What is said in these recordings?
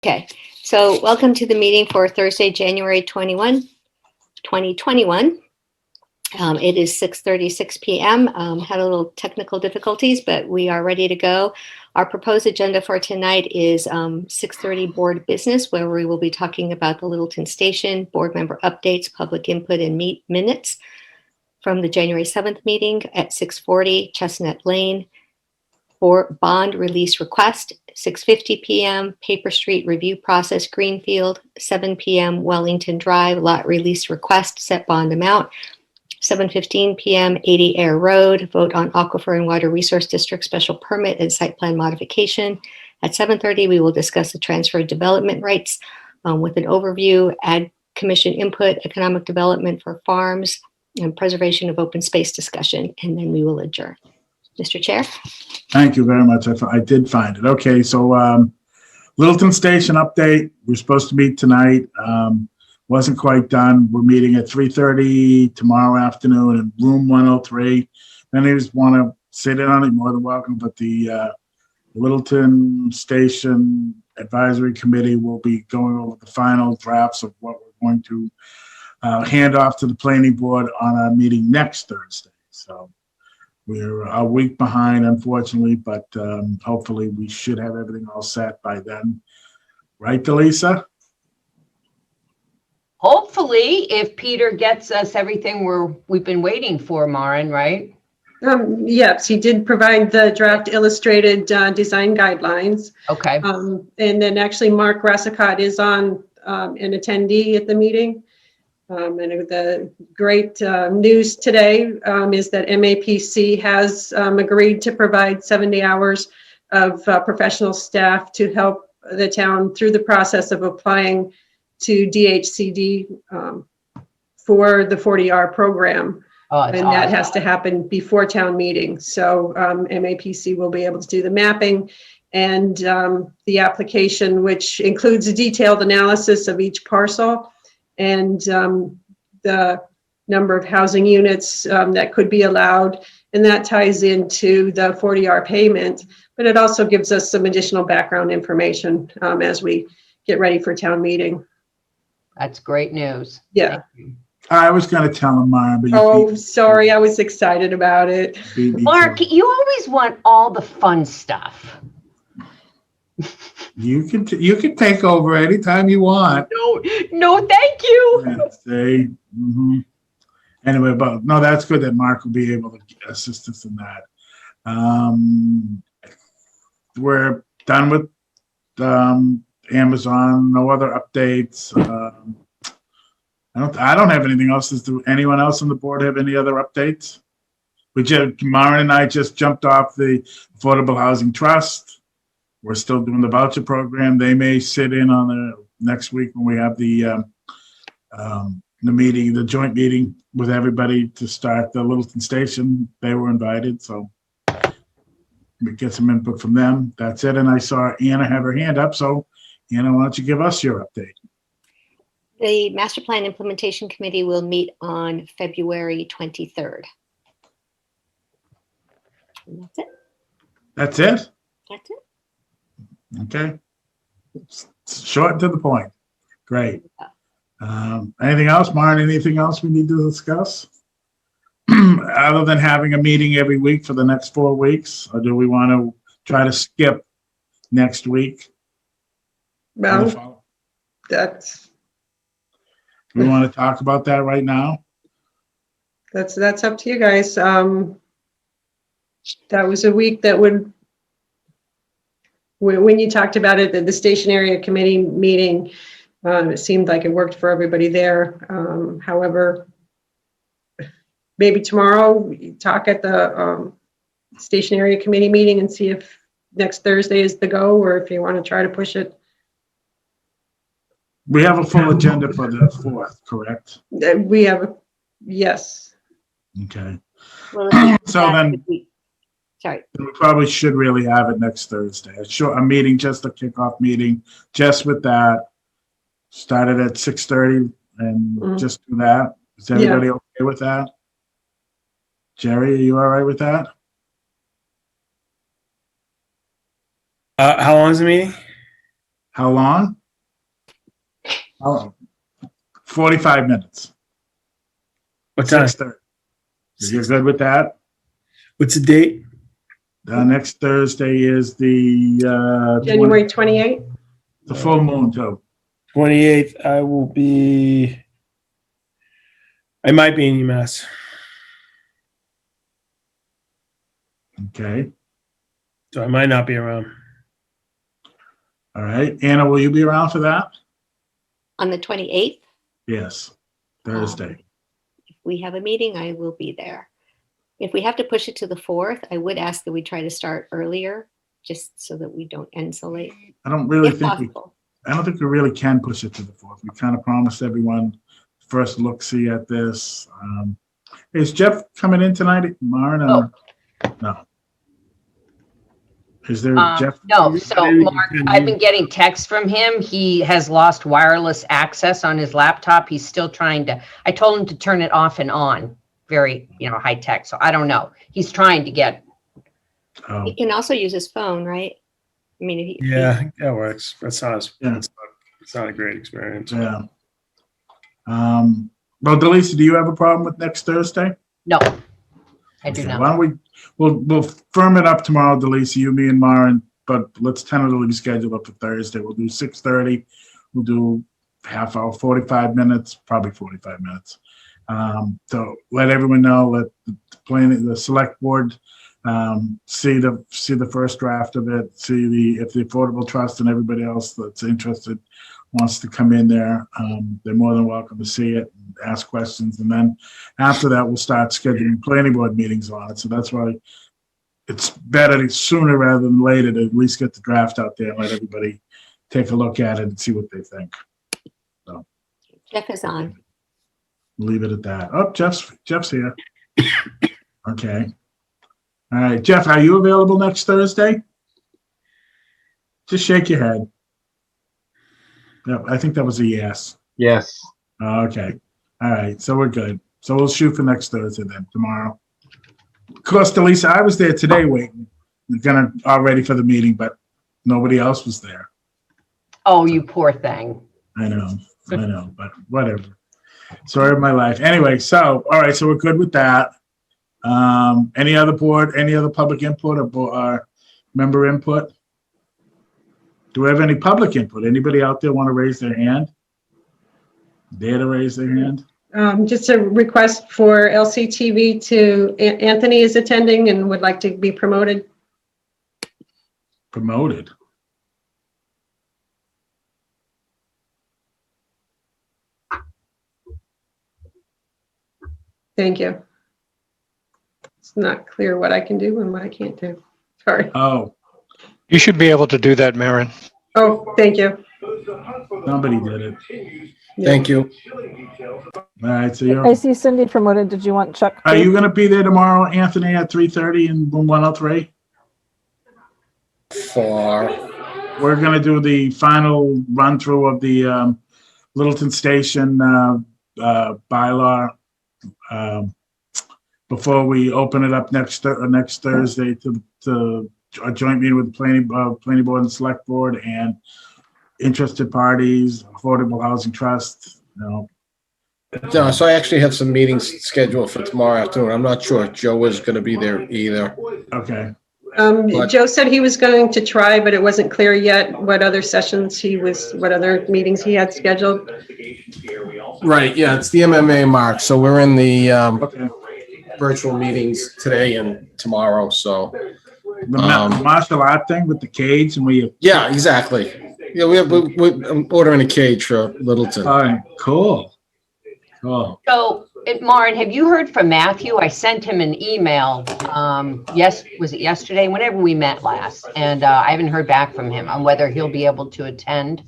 Okay, so welcome to the meeting for Thursday, January 21, 2021. It is 6:36 p.m. Had a little technical difficulties, but we are ready to go. Our proposed agenda for tonight is 6:30 board business, where we will be talking about the Littleton Station, board member updates, public input, and minutes from the January 7th meeting at 6:40 Chestnut Lane. For bond release request, 6:50 p.m. Paper Street review process, Greenfield, 7 p.m. Wellington Drive lot release request, set bond amount, 7:15 p.m. 80 Air Road, vote on Aquifer and Water Resource District special permit and site plan modification. At 7:30, we will discuss the transfer of development rights with an overview, Ag Commission input, economic development for farms, and preservation of open space discussion, and then we will adjourn. Mr. Chair. Thank you very much. I did find it. Okay, so Littleton Station update. We're supposed to meet tonight. Wasn't quite done. We're meeting at 3:30 tomorrow afternoon in room 103. If any of you want to sit in on it, more than welcome. But the Littleton Station Advisory Committee will be going over the final drafts of what we're going to hand off to the Planning Board on our meeting next Thursday. So we're a week behind, unfortunately, but hopefully we should have everything all set by then. Right, Delisa? Hopefully, if Peter gets us everything we've been waiting for, Maren, right? Yes, he did provide the draft illustrated design guidelines. Okay. And then actually Mark Rassicott is on an attendee at the meeting. And the great news today is that MAPC has agreed to provide 70 hours of professional staff to help the town through the process of applying to DHCD for the 40R program. Oh, and awesome. That has to happen before town meeting. So MAPC will be able to do the mapping and the application, which includes a detailed analysis of each parcel and the number of housing units that could be allowed. And that ties into the 40R payment, but it also gives us some additional background information as we get ready for town meeting. That's great news. Yeah. I was going to tell him, Mara, but oh, sorry. I was excited about it. Mark, you always want all the fun stuff. You can take over anytime you want. No, thank you. Say, Anyway, but no, that's good that Mark will be able to assist us in that. We're done with Amazon. No other updates. I don't have anything else. Does anyone else on the board have any other updates? Maren and I just jumped off the Affordable Housing Trust. We're still doing the voucher program. They may sit in on the next week when we have the meeting, the joint meeting with everybody to start the Littleton Station. They were invited, so we get some input from them. That's it. And I saw Anna have her hand up. So Anna, why don't you give us your update? The Master Plan Implementation Committee will meet on February 23rd. And that's it. That's it? That's it. Okay. Short and to the point. Great. Anything else, Maren? Anything else we need to discuss? Other than having a meeting every week for the next 4 weeks? Or do we want to try to skip next week? Well, We want to talk about that right now? that's up to you guys. That was a week that when you talked about it at the Station Area Committee meeting, it seemed like it worked for everybody there. However, maybe tomorrow we talk at the Station Area Committee meeting and see if next Thursday is the go, or if you want to try to push it. We have a full agenda for the 4th, correct? We have, yes. Okay. Well, So then sorry. we probably should really have it next Thursday. A meeting, just a kickoff meeting, just with that. Started at 6:30 and just do that. Is everybody okay with that? Jerry, are you all right with that? How long is the meeting? How long? Oh, 45 minutes. What time? 6:30. You're good with that? What's the date? Next Thursday is the January 28th? the full moon too. 28th. I might be in UMass. Okay. So I might not be around. All right. Anna, will you be around for that? On the 28th, Yes. Thursday. if we have a meeting, I will be there. If we have to push it to the 4th, I would ask that we try to start earlier, just so that we don't end so late, I don't really if think possible. I don't think we really can push it to the 4th. We kind of promised everyone first look-see at this. Is Jeff coming in tonight, Maren? Oh. No. Is there Jeff? No, so Mark, I've been getting texts from him. He has lost wireless access on his laptop. He's still trying to, I told him to turn it off and on, very, high tech. So I don't know. He's trying to get, Oh, He can also use his phone, right? I mean, if he, Yeah, that works. That's not Yeah. it's not a great experience. yeah. Well, Delisa, do you have a problem with next Thursday? no, I do Okay, not. why don't we'll firm it up tomorrow, Delisa, you, me, and Maren, but let's tentatively schedule it for Thursday. We'll do 6:30. We'll do half hour, 45 minutes, probably 45 minutes. So let everyone know, let the select board see the first draft of it, if the Affordable Trust and everybody else that's interested wants to come in there, they're more than welcome to see it and ask questions. And then after that, we'll start scheduling planning board meetings on it. So that's why it's better sooner rather than later to at least get the draft out there and let everybody take a look at it and see what they think. Jeff is on. Leave it at that. Oh, Jeff's here. Okay. All right, Jeff, are you available next Thursday? Just shake your head. Yep, I think that was a yes. Yes. Okay. All right, so we're good. So we'll shoot for next Thursday then, tomorrow. Of course, Delisa, I was there today waiting, all ready for the meeting, but nobody else was there. Oh, you poor thing. I know, but whatever. Story of my life. Anyway, so, all right, so we're good with that. Any other public input or member input? Do we have any public input? Anybody out there want to raise their hand? Dare to raise their hand? Just a request for LCTV to, Anthony is attending and would like to be promoted. Promoted. Thank you. It's not clear what I can do and what I can't do. Sorry. Oh, You should be able to do that, Maren. Oh, thank you. somebody did it. Thank you. All right, so I see Cindy promoted. Did you want Chuck? are too? you going to be there tomorrow, Anthony, at 3:30 in room 103? We're going to do the final run through of the Littleton Station bylaw before we open it up next Thursday to a joint meeting with the planning board and select board and interested parties, Affordable Housing Trust. No, so I actually have some meetings scheduled for tomorrow afternoon. I'm not sure if Joe is going to be there either. Okay. Joe said he was going to try, but it wasn't clear yet what other what other meetings he had scheduled. Right, yeah, it's the MMA mark. So we're in the Okay. virtual meetings today and tomorrow, so. The martial art thing with the cage and Yeah, exactly. Yeah, we're ordering a cage for Littleton. all right, cool. Cool. So, Maren, have you heard from Matthew? I sent him an email, was it yesterday? Whenever we met last. And I haven't heard back from him on whether he'll be able to attend.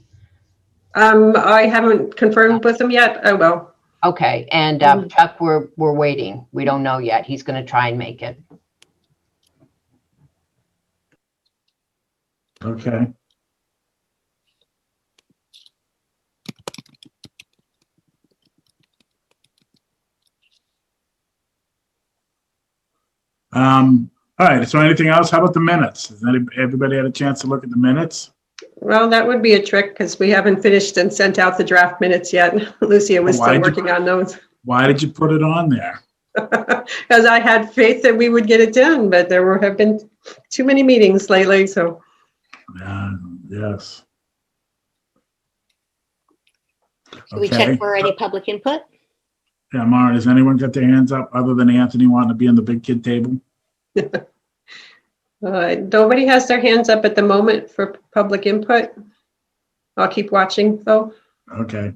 I haven't confirmed with him yet. I will. Okay, and Chuck, we're waiting. We don't know yet. He's going to try and make it. Okay. All right, so anything else? How about the minutes? Has everybody had a chance to look at the minutes? Well, that would be a trick because we haven't finished and sent out the draft minutes yet. Lucia was Why'd still you- working on those. Why did you put it on there? Because I had faith that we would get it done, but have been too many meetings lately, so. Yes. Should we Okay. check for any public input? Yeah, Mara, has anyone got their hands up other than Anthony wanting to be on the big kid table? Nobody has their hands up at the moment for public input. I'll keep watching though. Okay.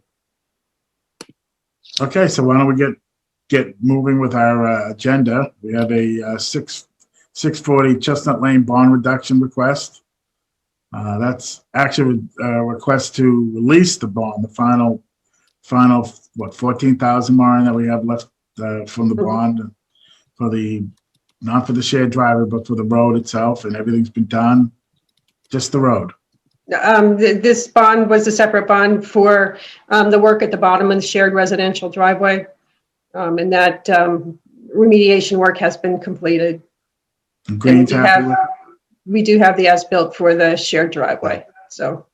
Okay, so why don't we get moving with our agenda? We have a 640 Chestnut Lane bond reduction request. That's actually a request to release the bond, the final, what, 14,000, Maureen, that we have left from the bond for the, not for the shared driveway, but for the road itself, and everything's been done. Just the road. This bond was a separate bond for the work at the bottom of the shared residential driveway. And that remediation work has been completed. And Green's And happy with it? we do have the as-built for the shared driveway, so.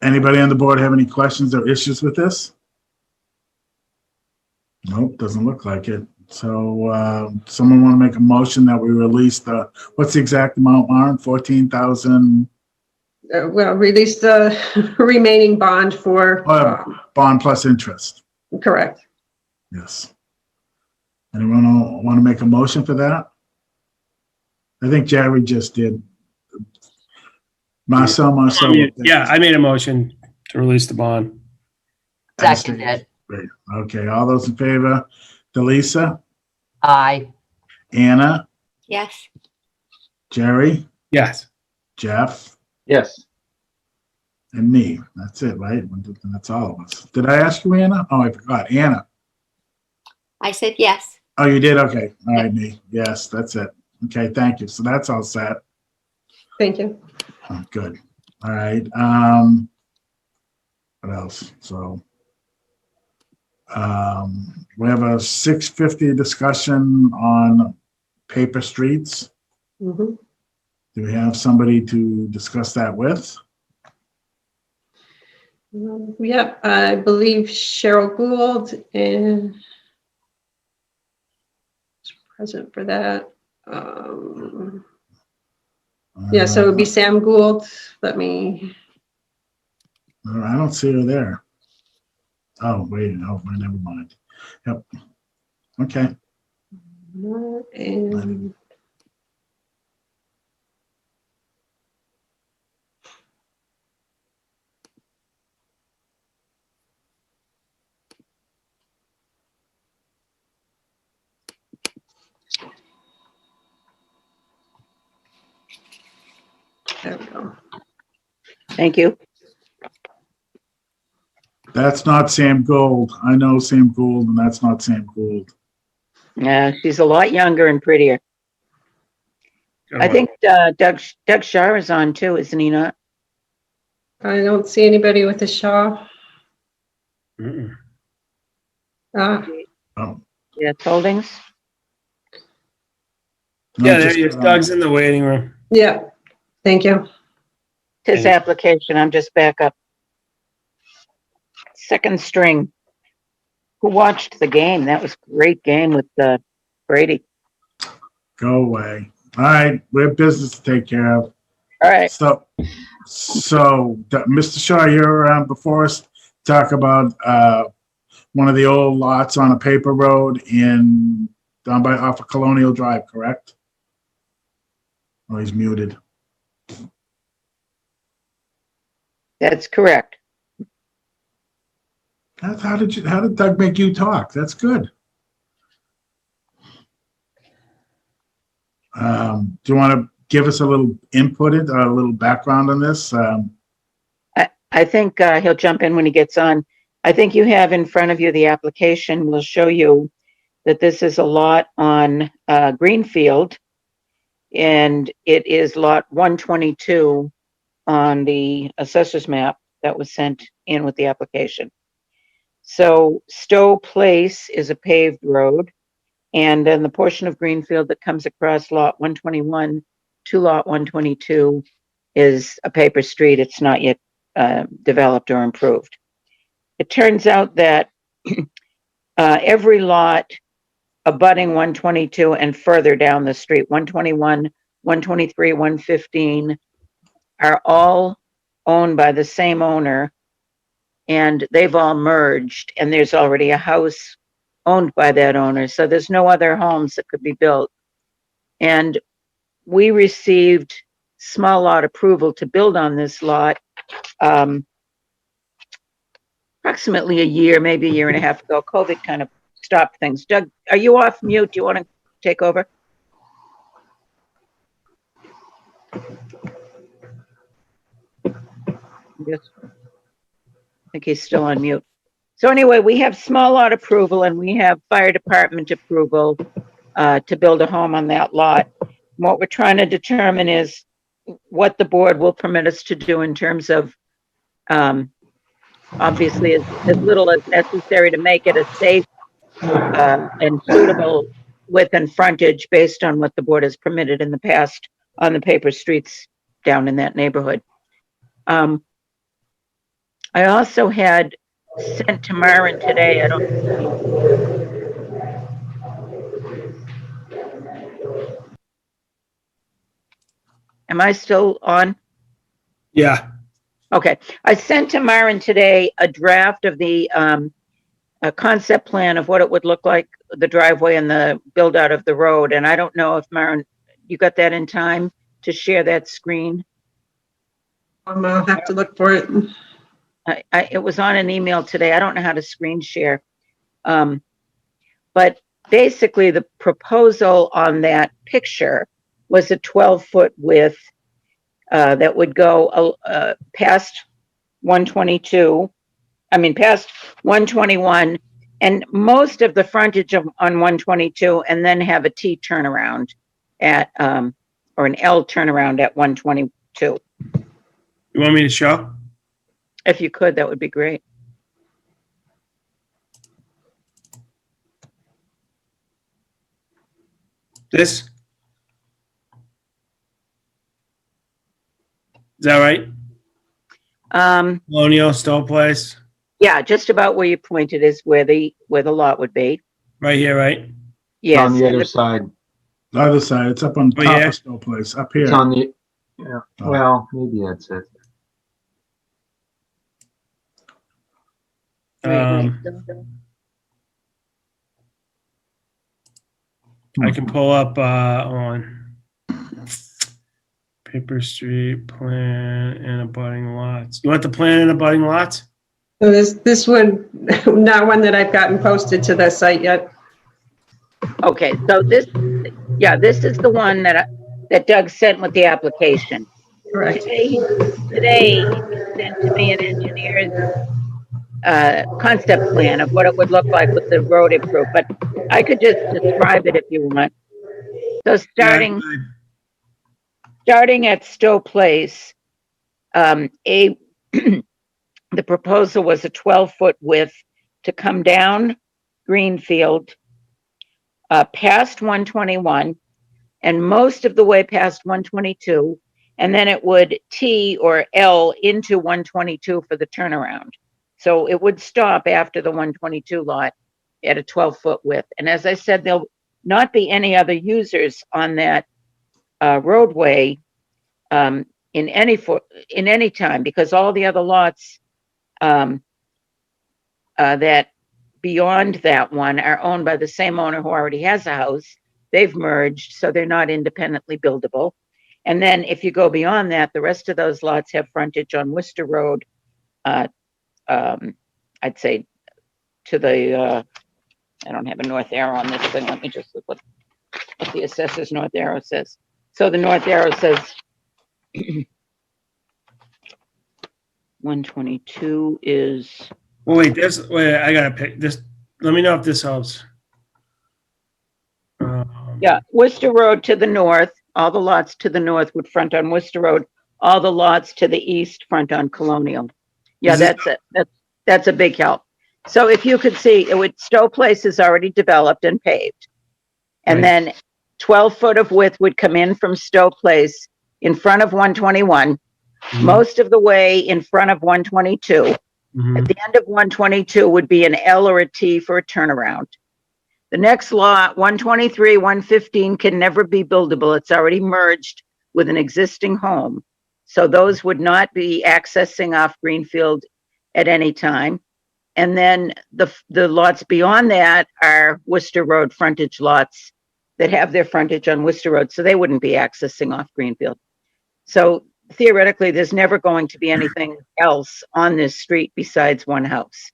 Anybody on the board have any questions or issues with this? Nope, doesn't look like it. So someone want to make a motion that we release what's the exact amount, Lauren? 14,000 Well, release the remaining bond for, bond plus interest. correct. Yes. Anyone want to make a motion for that? I think Jerry just did. Marcel. Yeah, I made a motion to release the bond. Seconded. Great. Okay, all those in favor? Delisa, Aye. Anna, Yes. Jerry, Yes. Jeff, Yes. and me. That's it, right? That's all of us. Did I ask you, Anna? Oh, I forgot. Anna. I said yes. Oh, you did? Okay. All right, me. Yes, that's it. Okay, thank you. So that's all set. Thank you. Oh, good. All right. What else? So we have a 650 discussion on paper streets. Mhm. Do we have somebody to discuss that with? Yep, I believe Cheryl Gould is present for that. Yeah, so it would be Sam Gould. Let me, I don't see her there. Oh, wait. Oh, never mind. Yep. Okay. and there we go. Thank you. That's not Sam Gould. I know Sam Gould, and that's not Sam Gould. She's a lot younger and prettier. I think Doug Shar is on too, isn't he not? I don't see anybody with a Shaw. Mm-mm. Oh. Yeah, Holdings. No, Yeah, there just, he is. Doug's in the waiting room. Yeah, thank you. His application, I'm just back up. Second string. Who watched the game? That was a great game with Brady. Go away. All right, we have business to take care of. All right. So Mr. Shaw, you're before us to talk about one of the old lots on a paper road off of Colonial Drive, correct? Oh, he's muted. That's correct. How did Doug make you talk? That's good. Do you want to give us a little input, a little background on this? I think he'll jump in when he gets on. I think you have in front of you the application will show you that this is a lot on Greenfield, and it is lot 122 on the assessor's map that was sent in with the application. So Stowe Place is a paved road, and then the portion of Greenfield that comes across lot 121 to lot 122 is a paper street. It's not yet developed or improved. It turns out that every lot abutting 122 and further down the street, 121, 123, 115, are all owned by the same owner, and they've all merged, and there's already a house owned by that owner, so there's no other homes that could be built. And we received small lot approval to build on this lot approximately a year, maybe a year and a half ago. COVID kind of stopped things. Doug, are you off mute? Do you want to take over? Yes. I think he's still on mute. So anyway, we have small lot approval and we have fire department approval to build a home on that lot. What we're trying to determine is what the board will permit us to do in terms of obviously as little as necessary to make it a safe and suitable width and frontage based on what the board has permitted in the past on the paper streets down in that neighborhood. I also had sent to Myron today, am I still on? Yeah. Okay, I sent to Myron today a draft of the a concept plan of what it would look like, the driveway and the build out of the road. And I don't know if Myron, you got that in time to share that screen? I'll have to look for it. It was on an email today. I don't know how to screen share. But basically the proposal on that picture was a 12-foot width that would go past 122, past 121, and most of the frontage on 122, and then have a T turnaround at, or an L turnaround at 122. You want me to show? If you could, that would be great. This? Is that right? Colonial Stowe Place, Yeah, just about where you pointed is where the lot would be. right here, right? Yes. On the and other side. The other side, it's up on Oh, top yeah? of Stowe Place, up It's here. on the, yeah, well, maybe that's it. I can pull up on paper street plan and abutting lots. You want the plan and abutting lots? So this one, not one that I've gotten posted to the site yet. Okay, so this is the one that Doug sent with the application. Correct. Today he sent to me an engineer's concept plan of what it would look like with the road improved, but I could just describe it if you want. So starting at Stowe Place, the proposal was a 12-foot width to come down Greenfield, past 121, and most of the way past 122, and then it would T or L into 122 for the turnaround. So it would stop after the 122 lot at a 12-foot width. And as I said, there'll not be any other users on that roadway in any time, because all the other lots that beyond that one are owned by the same owner who already has a house. They've merged, so they're not independently buildable. And then if you go beyond that, the rest of those lots have frontage on Worcester Road. I'd say to the, I don't have a north arrow on this thing. Let me just look what the assessor's north arrow says. So the north arrow says 122 is. Well, wait, I gotta pick this. Let me know if this helps. Yeah, Worcester Road to the north, all the lots to the north would front on Worcester Road. All the lots to the east front on Colonial. Yeah, that's a big help. So if you could see, Stowe Place is already developed and paved. And then 12 foot of width would come in from Stowe Place in front of 121, Mhm. most of the way in front of 122. Mhm. At the end of 122 would be an L or a T for a turnaround. The next lot, 123, 115, can never be buildable. It's already merged with an existing home. So those would not be accessing off Greenfield at any time. And then the lots beyond that are Worcester Road frontage lots that have their frontage on Worcester Road, so they wouldn't be accessing off Greenfield. So theoretically, there's never going to be anything else on this street besides one house.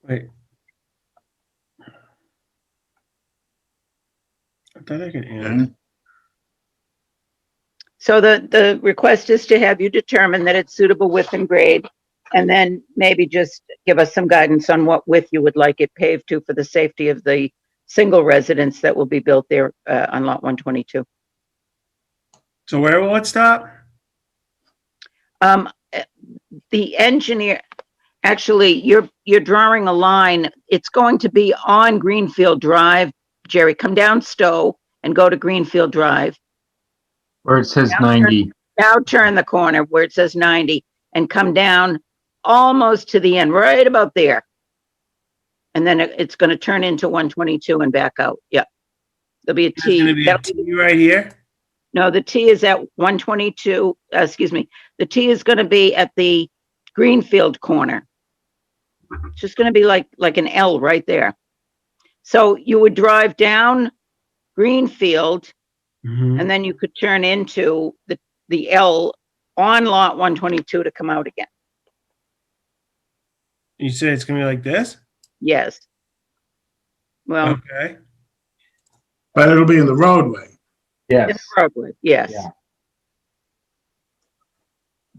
Wait. I thought I could end. Okay. So the request is to have you determine that it's suitable width and grade, and then maybe just give us some guidance on what width you would like it paved to for the safety of the single residence that will be built there on lot 122. So where will it stop? The engineer, actually, you're drawing a line. It's going to be on Greenfield Drive. Jerry, come down Stowe and go to Greenfield Drive. Where it says 90. Now turn the corner where it says 90 and come down almost to the end, right about there. And then it's going to turn into 122 and back out. Yep. There'll be a There's gonna T. be a T right here. No, the T is at 122. Excuse me. The T is going to be at the Greenfield corner. It's just going to be like an L right there. So you would drive down Greenfield, Mhm. and then you could turn into the L on lot 122 to come out again. You say it's gonna be like this? Yes. Well, Okay. But it'll be in the roadway. in Yes. the roadway, yes. Yeah.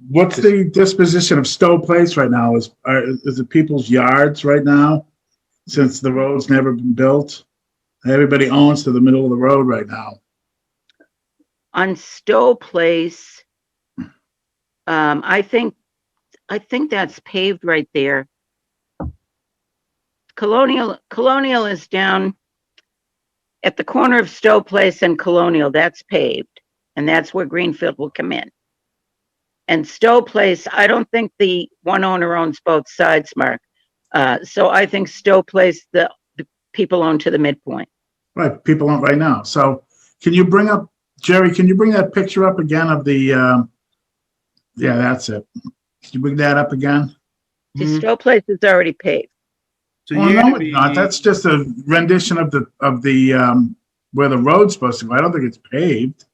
What's the disposition of Stowe Place right now? Is it people's yards right now? Since the road's never been built, everybody owns to the middle of the road right now. On Stowe Place, I think that's paved right there. Colonial is down at the corner of Stowe Place and Colonial. That's paved, and that's where Greenfield will come in. And Stowe Place, I don't think the one owner owns both sides, Mark. So I think Stowe Place, the people own to the midpoint. Right, people own right now. So can you bring up, Jerry, can you bring that picture up again of the, yeah, that's it. Can you bring that up again? See, Mhm. Stowe Place is already paved. So Well, you're no, gonna it's not. be, That's just a rendition of the where the road's supposed to go. I don't think it's paved.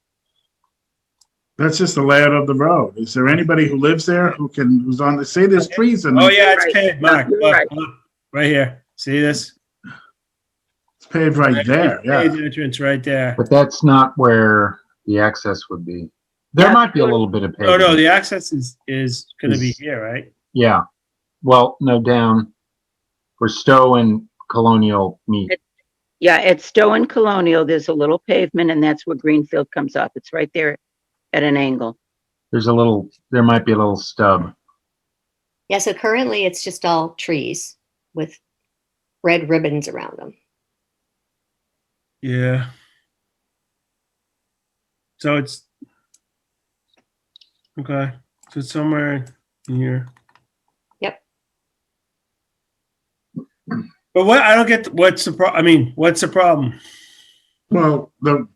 That's just the layout of the road. Is there anybody who lives there who's on the, say there's trees in oh there, yeah, it's Right. paved, Mark. You're Look, right. look, right here. See this? it's paved right there, yeah. Paved entrance right there. But that's not where the access would be. There Yeah. might be a little bit of Oh no, pavement. the access is gonna be Is- here, right? Yeah. Well, no, down where Stowe and Colonial meet. Yeah, at Stowe and Colonial, there's a little pavement, and that's where Greenfield comes up. It's right there at an angle. There might be a little stub. Yeah, so currently it's just all trees with red ribbons around them. Yeah. So it's okay. So it's somewhere here. Yep. But what I don't get what's the problem? I mean, what's the problem? Well,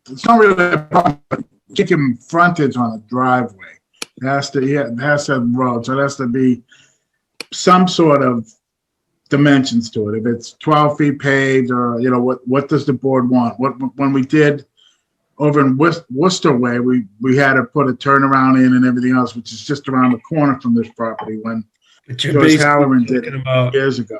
it's not really a problem, but kicking frontage on a driveway. It has to, yeah, it has to have road, so it has to be some sort of dimensions to it. If it's 12 feet paved, or, you know, what does the board want? When we did over in Worcester Way, we had to put a turnaround in and everything else, which is just around the corner from this property when But you're Joyce basically Halloran did talking it about years ago.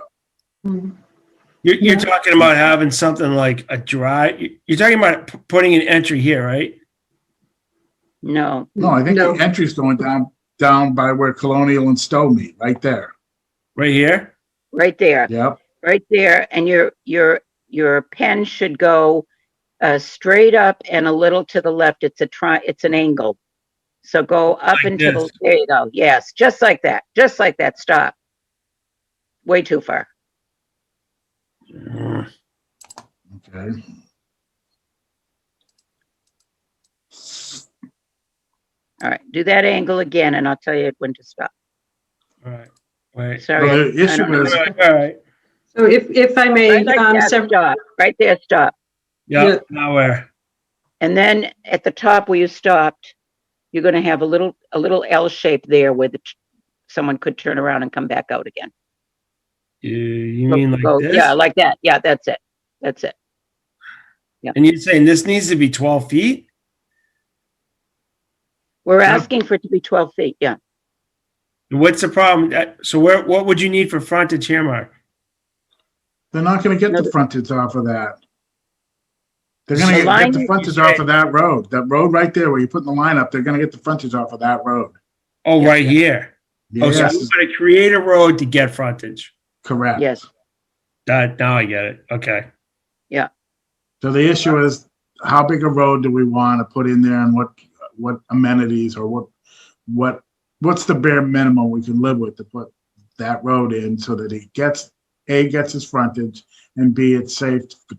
you're talking about having something like a drive. You're talking about putting an entry here, right? No, No, I think No. the entry's going down by where Colonial and Stowe meet, right there. Right here. right there, Yep. right there, and your pen should go straight up and a little to the left. It's an angle. So go up Like into this. there you go. Yes, just like that. Just like that. Stop. Way too far. Okay. All right, do that angle again and I'll tell you when to stop. All right. Wait. Sorry. Well, the I issue don't know. is, All right. So if I may, Right like that, stop. Right there, stop. Yeah. Yeah. Now where? And then at the top where you stopped, you're gonna have a little L shape there where someone could turn around and come back out again. You mean like this? Yeah, like that. Yeah, that's it. That's it. Yeah. And you're saying this needs to be 12 feet? We're asking for it to be 12 feet, yeah. What's the problem? So what would you need for frontage here, Mark? they're not gonna get No, the frontage off of that. They're The gonna get line- the frontage off of that road. That road right there where you're putting the line up, they're gonna get the frontage off of that road. Oh, Yeah. right here. Oh, so Yes, you're going to create a road to get frontage. correct. Yes. Now I get it. Okay. So the issue is, how big a road do we want to put in there, and what amenities, or what's the bare minimum we can live with to put that road in so that it gets his frontage, and B, it's safe for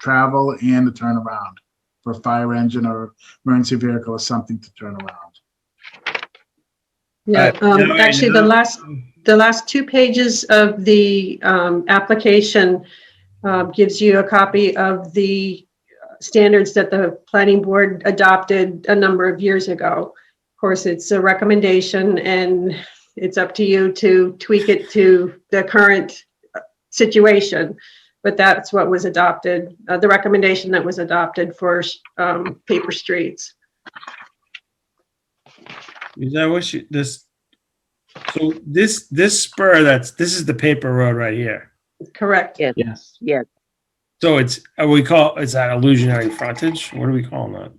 travel and to turn around for a fire engine or emergency vehicle or something to turn around. Yeah, actually, the last 2 pages of the application gives you a copy of the standards that the planning board adopted a number of years ago. Of course, it's a recommendation and it's up to you to tweak it to the current situation. But that's what was adopted, the recommendation that was adopted for paper streets. Is that what so this spur, this is the paper road right here. Correct. Yes. Yes. Yes. So is that illusionary frontage? What are we calling that?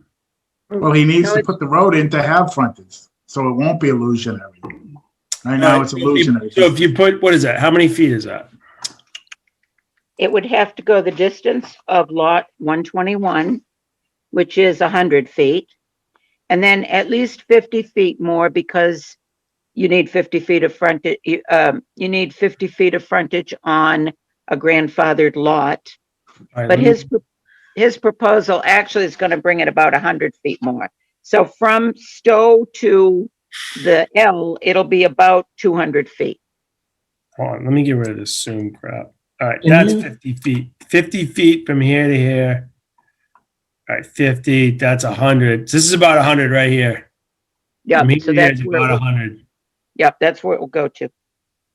Well, he needs No, to it's- put the road in to have frontage, so it won't be illusionary. Right now, it's illusionary. So if you put, what is that? How many feet is that? It would have to go the distance of lot 121, which is 100 feet. And then at least 50 feet more because you need 50 feet of frontage. You need 50 feet of frontage on a grandfathered lot. All right, But let me- his proposal actually is going to bring it about 100 feet more. So from Stowe to the L, it'll be about 200 feet. hold on, let me get rid of this Zoom crap. All right, Can that's you- 50 feet. 50 feet from here to here. All right, 50, that's 100. So this is about 100 right here. Yeah, From here so to here that's is where, about 100. that's where it will go to.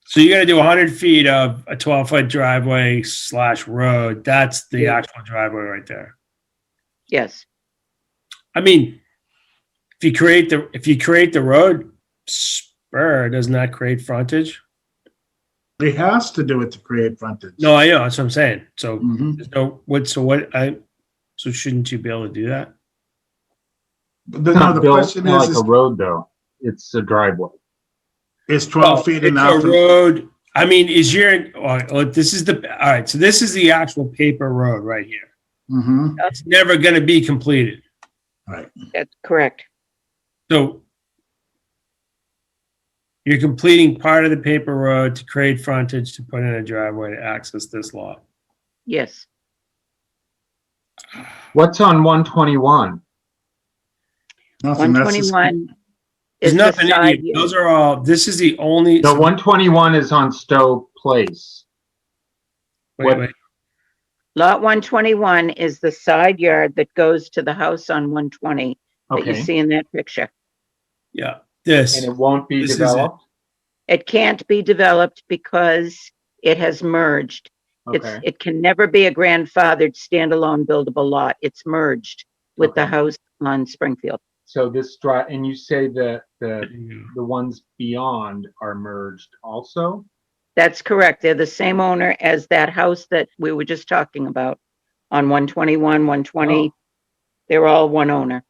So you got to do 100 feet of a 12-foot driveway / road. That's the Yeah. actual driveway right there. Yes. I mean, if you create the road spur, doesn't that create frontage? He has to do it to create frontage. No, I know. That's what I'm saying. So Mhm. there's no so shouldn't you be able to do that? The, It's no, not the built question like is a road, though. It's a driveway. 12 feet it's enough? a road. I mean, this is all right. So this is the actual paper road right here. Mhm. It's never going to be completed. Right. That's correct. So you're completing part of the paper road to create frontage to put in a driveway to access this lot. Yes. What's on 121? Nothing. That's just- 121 There's is the nothing in side you. yard. Those are all, this is the only. No, 121 is on Stowe Place. Wait. Lot 121 is the side yard that goes to the house on 120 that you Okay. see in that picture. Yeah, this. And it won't be This is it. developed? It can't be developed because it has merged. Okay. It can never be a grandfathered standalone buildable lot. It's merged with the Okay. house on Springfield. So this and you say that the ones beyond are merged also? That's correct. They're the same owner as that house that we were just talking about on 121, 120. Oh. They're all one owner.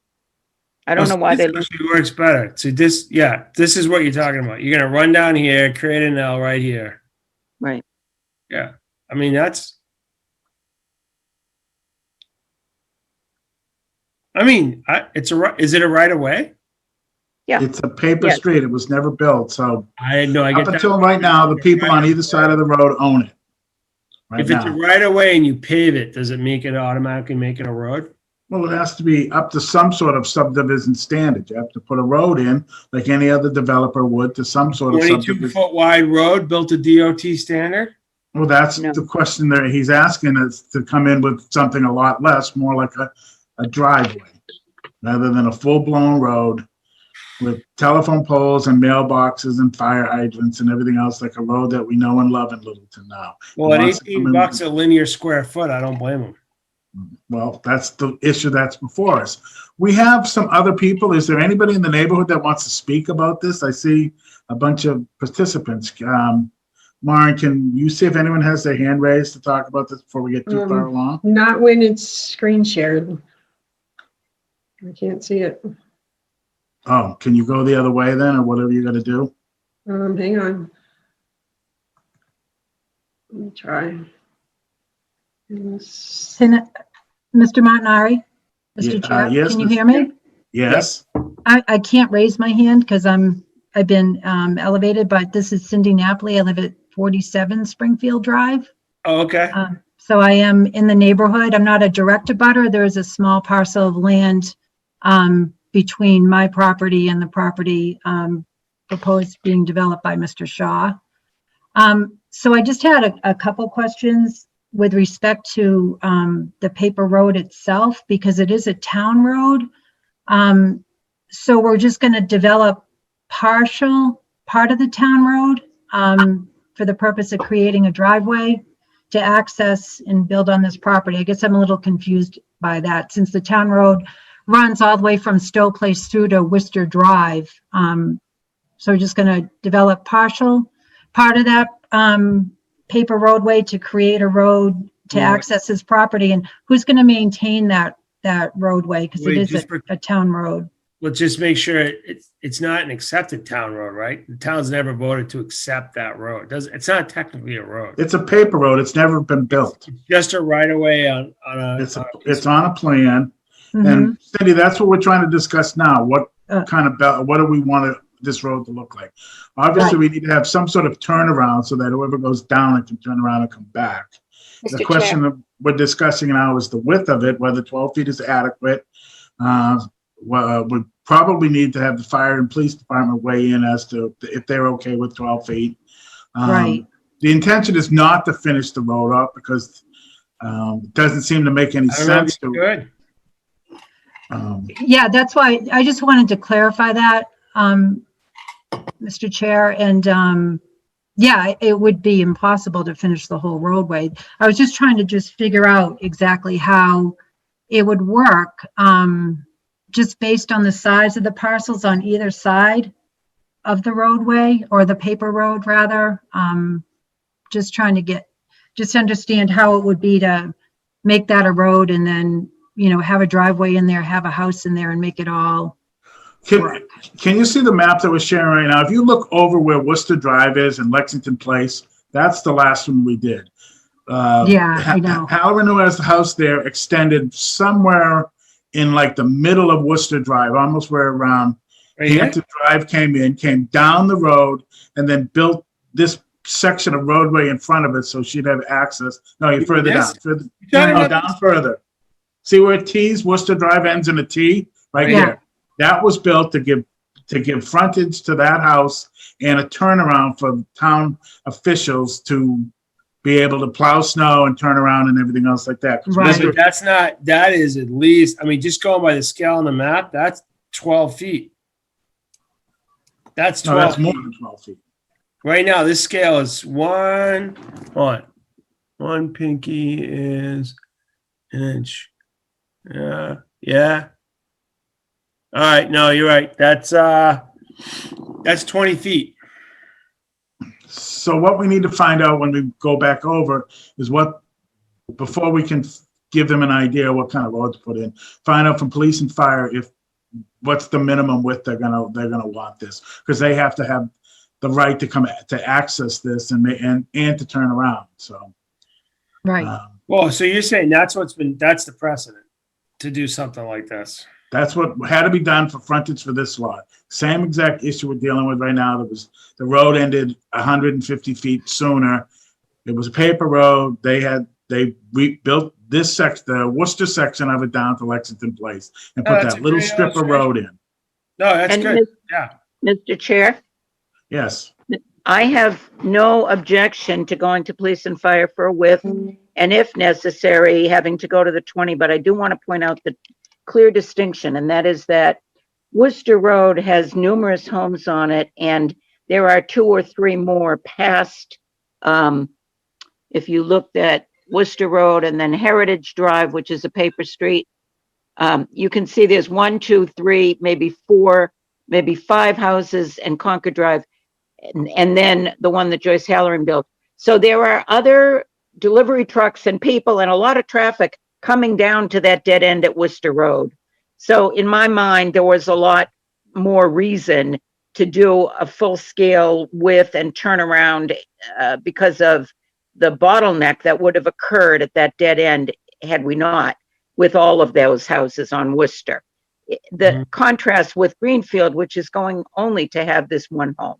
I don't know why this they, actually works better. So this is what you're talking about. You're gonna run down here, create an L right here. right. Yeah, I mean that's. I mean, is it a right of way? Yeah. It's a paper Yes. street. It was never built. So I know. I get up that. until right now, the people on either side of the road own it. Right If it's a now. right of way and you pave it, does it automatically make it a road? Well, it has to be up to some sort of subdivision standard. You have to put a road in like any other developer would to some sort of 22 subdivision. foot wide road built to DOT standard? Well, that's No. the question that he's asking us to come in with something a lot less, more like a driveway, rather than a full-blown road with telephone poles and mailboxes and fire hydrants and everything else, like a road that we know and love in Littleton now. Well, at He wants to come in $18 with- a linear square foot, I don't blame him. Well, that's the issue that's before us. We have some other people. Is there anybody in the neighborhood that wants to speak about this? I see a bunch of participants. Maren, can you see if anyone has their hand raised to talk about this before we get too far along? Not when it's screen shared. I can't see it. Oh, can you go the other way then, or whatever you're gonna do? Hang on. Let me try. Yes. Mr. Montanari? Yeah, Mr. Chair, yes, can you Ms. hear me? Yes. I can't raise my hand because I've been elevated, but this is Cindy Napoli. I live at 47 Springfield Drive. Oh, okay. So I am in the neighborhood. I'm not a direct abutter. There is a small parcel of land between my property and the property proposed being developed by Mr. Shaw. So I just had a couple questions with respect to the paper road itself, because it is a town road. So we're just going to develop part of the town road for the purpose of creating a driveway to access and build on this property. I guess I'm a little confused by that, since the town road runs all the way from Stowe Place through to Worcester Drive. So we're just going to develop part of that paper roadway to create a road to access his property. And who's going to maintain that roadway? Because it is a town road. Let's just make sure it's not an accepted town road, right? The town's never voted to accept that road. It's not technically a road. It's a paper road. It's never been built. It's just a right of way on a. It's on a plan. Mhm. And Cindy, that's what we're trying to discuss now. What kind of, what do we want this road to look like? Obviously, we need to have some sort of turnaround so that whoever goes down it can turn around and come back. Mr. The question Chair. that we're discussing now is the width of it, whether 12 feet is adequate. We probably need to have the fire and police department weigh in as to if they're okay with 12 feet. Right. The intention is not to finish the road up because it doesn't seem to make any sense to. Good. Yeah, that's why I just wanted to clarify that, Mr. Chair. And yeah, it would be impossible to finish the whole roadway. I was just trying to figure out exactly how it would work, just based on the size of the parcels on either side of the roadway, or the paper road rather. Just trying to understand how it would be to make that a road and then, have a driveway in there, have a house in there, and make it all work. Can you see the map that we're sharing right now? If you look over where Worcester Drive is and Lexington Place, that's the last one we did. Yeah, I know. Halloran, who has the house there, extended somewhere in like the middle of Worcester Drive, almost where Right here? Hampton Drive came down the road, and then built this section of roadway in front of it so she'd have access. No, you're further down. Down further. See where it T's? Worcester Drive ends in a T right Yeah. here. That was built to give frontage to that house and a turnaround for town officials to be able to plow snow and turn around and everything else like that. 'Cause Right. Worcester- That is at least, just going by the scale on the map, that's 12 feet. That's No, 12 that's more feet. than 12 feet. Right now, this scale is one pinky is an inch. Yeah. All right, no, you're right. That's 20 feet. So what we need to find out when we go back over is before we can give them an idea what kind of road to put in, find out from police and fire what's the minimum width they're gonna want this, because they have to have the right to come to access this and to turn around. So Right. Well, so you're saying that's the precedent to do something like this. that's what had to be done for frontage for this lot. Same exact issue we're dealing with right now. The road ended 150 feet sooner. It was a paper road. They had they rebuilt this section, the Worcester section of it down to Lexington Place and Oh, put that's that a little great strip of illustration. road in. No, that's And good. Yeah. Mr. Chair, Yes. I have no objection to going to police and fire for a width, and if necessary, having to go to the 20, but I do want to point out the clear distinction, and that is that Worcester Road has numerous homes on it, and there are 2 or 3 more past, if you looked at Worcester Road and then Heritage Drive, which is a paper street, you can see there's 1, 2, 3, maybe 4, maybe 5 houses and Concord Drive, and then the one that Joyce Halloran built. So there are other delivery trucks and people and a lot of traffic coming down to that dead end at Worcester Road. So in my mind, there was a lot more reason to do a full scale width and turnaround because of the bottleneck that would have occurred at that dead end had we not, with all of those houses on Worcester. The contrast with Greenfield, which is going only to have this one home.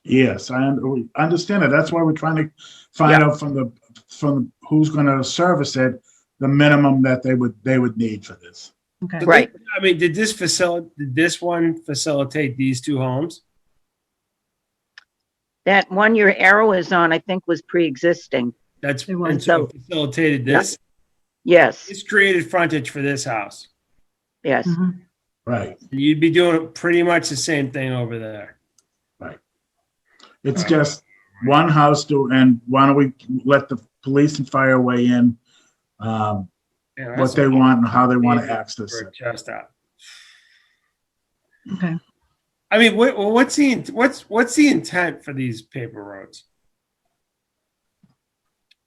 Yes, I understand it. That's why we're trying to find out from who's going to service it, the minimum that they would need for this. Okay. Right. I mean, did this one facilitate these 2 homes? That one your arrow is on, I think, was pre-existing. That's It was. and so it facilitated this. Yes, This created frontage for this house. yes. Mhm. Right. You'd be doing pretty much the same thing over there. It's just one house and why don't we let the police and fire weigh in Yeah, what that's they a- want and how they want to access for a it. Chestnut. Okay. I mean, what's the intent for these paper roads?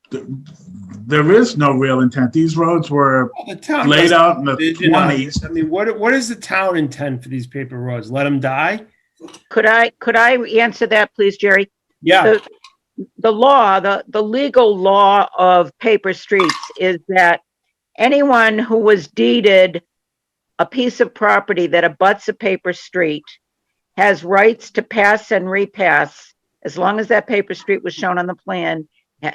There is no real intent. These roads were Well, the town laid doesn't out in the envision on 20s. this. I mean, what is the town intend for these paper roads? Let them die? Could I answer that, please, Jerry? Yeah. The legal law of paper streets is that anyone who was deeded a piece of property that abuts a paper street has rights to pass and repass, as long as that paper street was shown on the plan,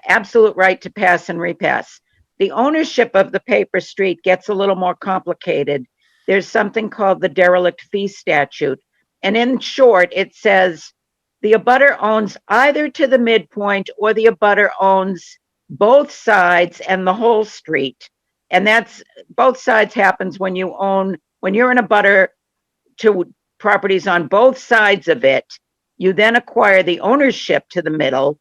absolute right to pass and repass. The ownership of the paper street gets a little more complicated. There's something called the derelict fee statute. And in short, it says the abutter owns either to the midpoint or the abutter owns both sides and the whole street. And that's both sides happens when you're an abutter to properties on both sides of it. You then acquire the ownership to the middle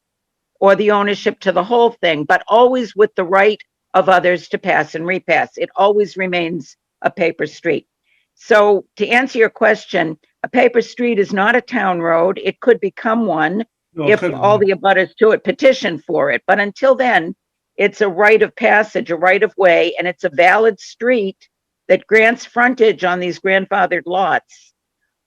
or the ownership to the whole thing, but always with the right of others to pass and repass. It always remains a paper street. So to answer your question, a paper street is not a town road. It could become one if all the abutters to it petition for it. But until then, it's a right of passage, a right of way, and it's a valid street that grants frontage on these grandfathered lots.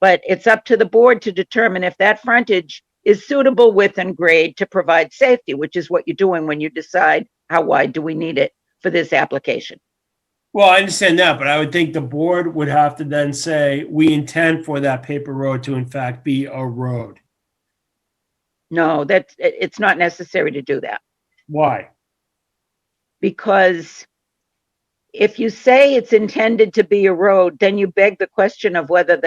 But it's up to the board to determine if that frontage is suitable width and grade to provide safety, which is what you're doing when you decide how wide do we need it for this application. Well, I understand that, but I would think the board would have to then say, we intend for that paper road to in fact be a road. No, it's not necessary to do that. Why? Because if you say it's intended to be a road, then you beg the question of whether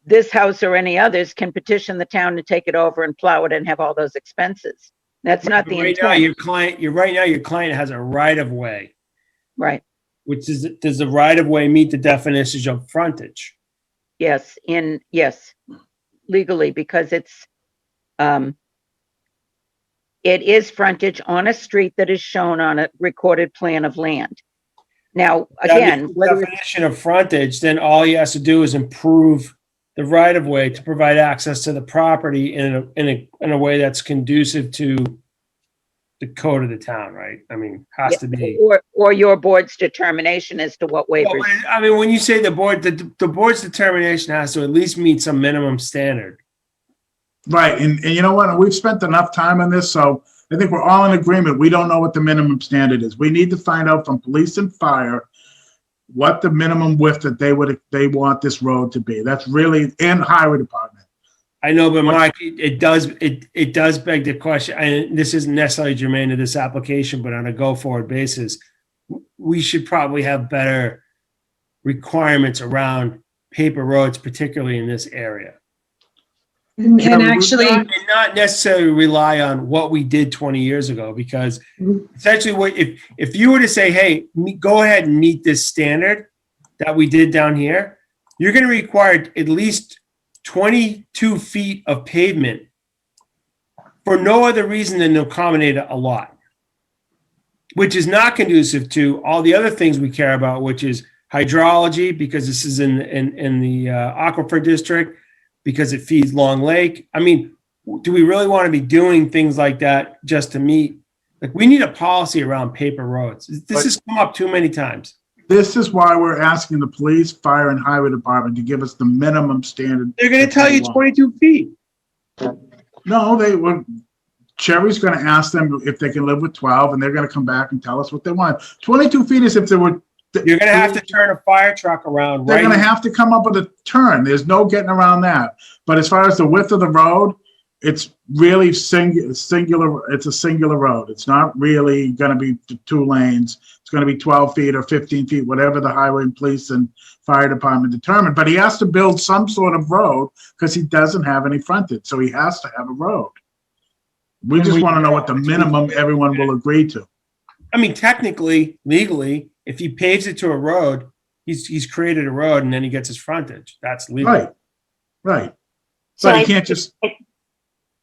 this house or any others can petition the town to take it over and plow it and have all those expenses. That's not the Right now, intent. your client has a right of way. Right. Which is, does the right of way meet the definitions of frontage? Yes, legally, because it is frontage on a street that is shown on a recorded plan of land. Now, again, the definition of frontage, then all he has to do is improve the right of way to provide access to the property in a way that's conducive to the code of the town, right? I mean, has to be. Or your board's determination as to what waivers. Well, I mean, when you say the board's determination has to at least meet some minimum standard. Right. And you know what? We've spent enough time on this, so I think we're all in agreement. We don't know what the minimum standard is. We need to find out from police and fire what the minimum width that they want this road to be. That's really, and highway department. I know, but Mike, it does beg the question, and this isn't necessarily germane to this application, but on a go-forward basis, we should probably have better requirements around paper roads, particularly in this area. And actually, And not necessarily rely on what we did 20 years ago, because essentially if you were to say, hey, go ahead and meet this standard that we did down here, you're going to require at least 22 feet of pavement for no other reason than to accommodate a lot, which is not conducive to all the other things we care about, which is hydrology, because this is in the aquifer district, because it feeds Long Lake. I mean, do we really want to be doing things like that just to meet? Like, we need a policy around paper roads. This has come up too many times. This is why we're asking the police, fire, and highway department to give us the minimum standard. They're going to tell you 22 feet. No, Cherry's going to ask them if they can live with 12, and they're going to come back and tell us what they want. 22 feet is if they were. You're going to have to turn a fire truck around. They're going to have to come up with a turn. There's no getting around that. But as far as the width of the road, it's really singular. It's a singular road. It's not really going to be 2 lanes. It's going to be 12 feet or 15 feet, whatever the highway and police and fire department determine. But he has to build some sort of road because he doesn't have any frontage. So he has to have a road. We just want to know what the minimum everyone will agree to. I mean, technically, legally, if he paves it to a road, he's created a road, and then he gets his frontage. That's legal. Right. So But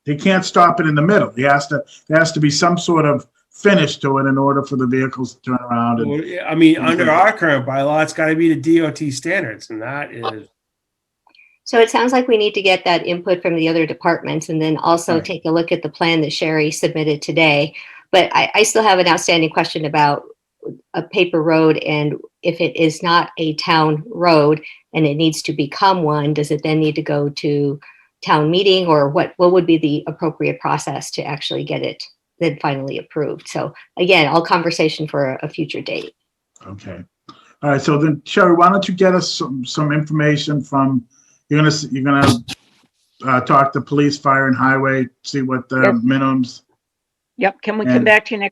he can't stop it in the middle. There has to be some sort of finish to it in order for the vehicles to turn around. I mean, under our current bylaw, it's got to be the DOT standards, and that is. So it sounds like we need to get that input from the other departments, and then also take a look at the plan that Sherry submitted today. But I still have an outstanding question about a paper road, and if it is not a town road and it needs to become one, does it then need to go to town meeting, or what would be the appropriate process to actually get it then finally approved? So again, all conversation for a future date. Okay. All right. So then, Sherry, why don't you get us some information from, you're gonna talk to police, fire, and highway, see what the minimums. Yep, can we come back to your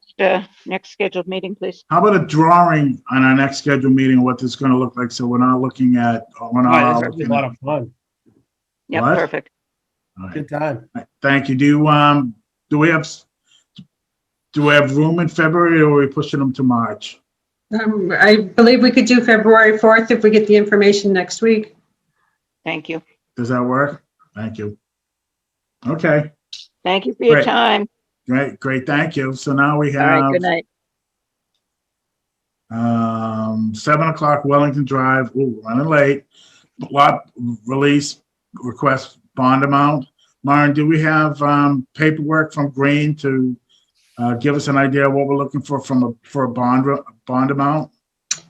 next scheduled meeting, please? How about a drawing on our next scheduled meeting of what this is going to look like? So we're not looking at, we're not all It's a looking lot at. of fun. Yep, What? perfect. All right. Good time. Thank you. Do we have room in February, or are we pushing them to March? I believe we could do February 4th if we get the information next week. Thank you. Does that work? Thank you. Okay, Thank you for your Great. time. great. Thank you. So now we All right, have good night. 7 o'clock Wellington Drive. Ooh, running late. Lot release request bond amount. Maren, do we have paperwork from Green to give us an idea of what we're looking for for a bond amount?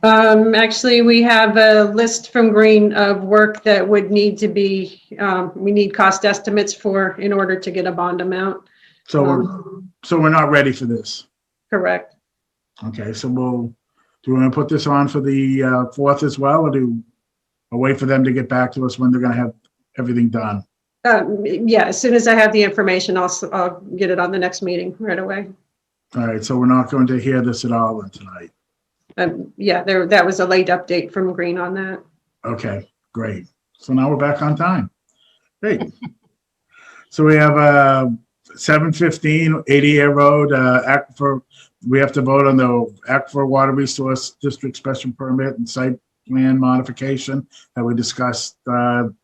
Actually, we have a list from Green of work that would need to be, we need cost estimates for in order to get a bond amount. So we're not ready for this. Correct. Okay, so do we want to put this on for the 4th as well, or wait for them to get back to us when they're going to have everything done? Yeah, as soon as I have the information, I'll get it on the next meeting right away. All right, so we're not going to hear this at all then tonight. Yeah, that was a late update from Green on that. Okay, great. So now we're back on time. Great. So we have 715 80 Road, Aquifer. We have to vote on the Aquifer Water Resource District Special Permit and Site Plan Modification that we discussed the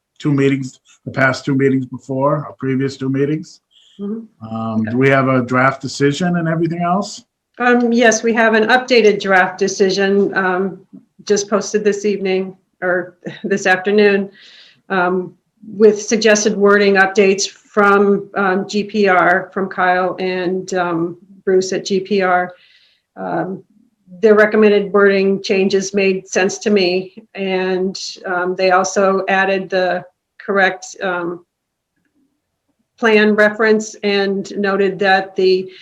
past two meetings before, our previous 2 meetings. Mm-hmm. Do we have a draft decision and everything else? Yes, we have an updated draft decision just posted this evening or this afternoon with suggested wording updates from GPR, from Kyle and Bruce at GPR. Their recommended wording changes made sense to me, and they also added the correct plan reference and noted that the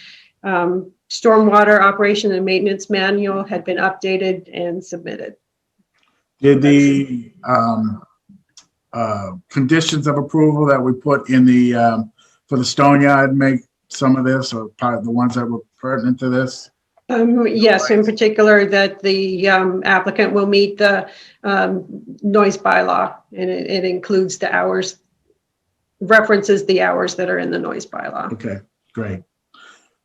stormwater operation and maintenance manual had been updated and submitted. Did the conditions of approval that we put in the, for the stone yard make some of this, or part of the ones that were pertinent to this? Yes, in particular that the applicant will meet the noise bylaw, and it includes the hours, references the hours that are in the noise bylaw. Okay, great.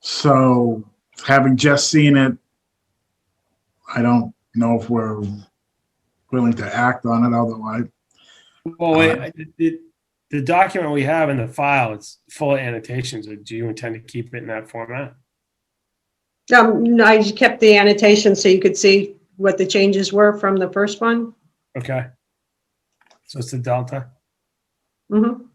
So having just seen it, I don't know if we're willing to act on it, although Well, wait, the document we have in the file, it's full of annotations. Do you intend to keep it in that format? No, I just kept the annotation so you could see what the changes were from the first one. Okay. So it's the delta. Mhm.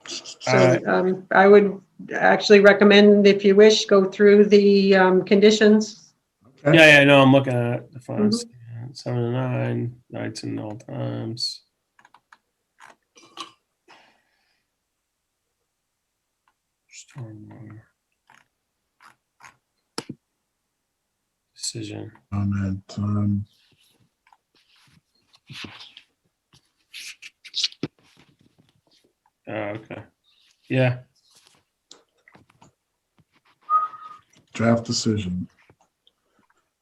so I would actually recommend, if you wish, go through the conditions. okay. Yeah, no, I'm looking at it. The file Mhm. scan, 7 to 9, nights and all times. Stormwater. Decision. Comment, Okay. Yeah. draft decision.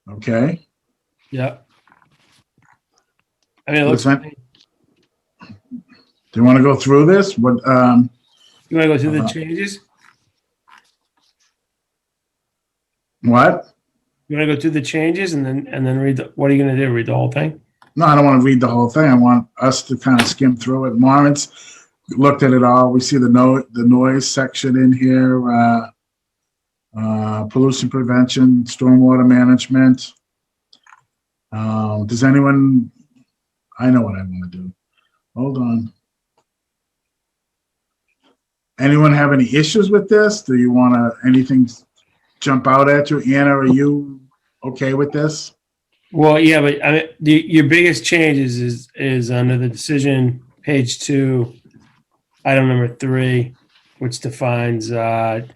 Okay. Yeah. I mean, it looks. Listen. Do you want to go through this? What, You want to go through the changes? what? You want to go through the changes and then read the, what are you going to do? Read the whole thing? No, I don't want to read the whole thing. I want us to kind of skim through it. Lawrence looked at it all. We see the noise section in here, pollution prevention, stormwater management. Does anyone, I know what I want to do. Hold on. Anyone have any issues with this? Do you want to, anything jump out at you? Anna, are you okay with this? Well, yeah, but I mean, your biggest changes is under the decision, page 2, item number 3, which defines noise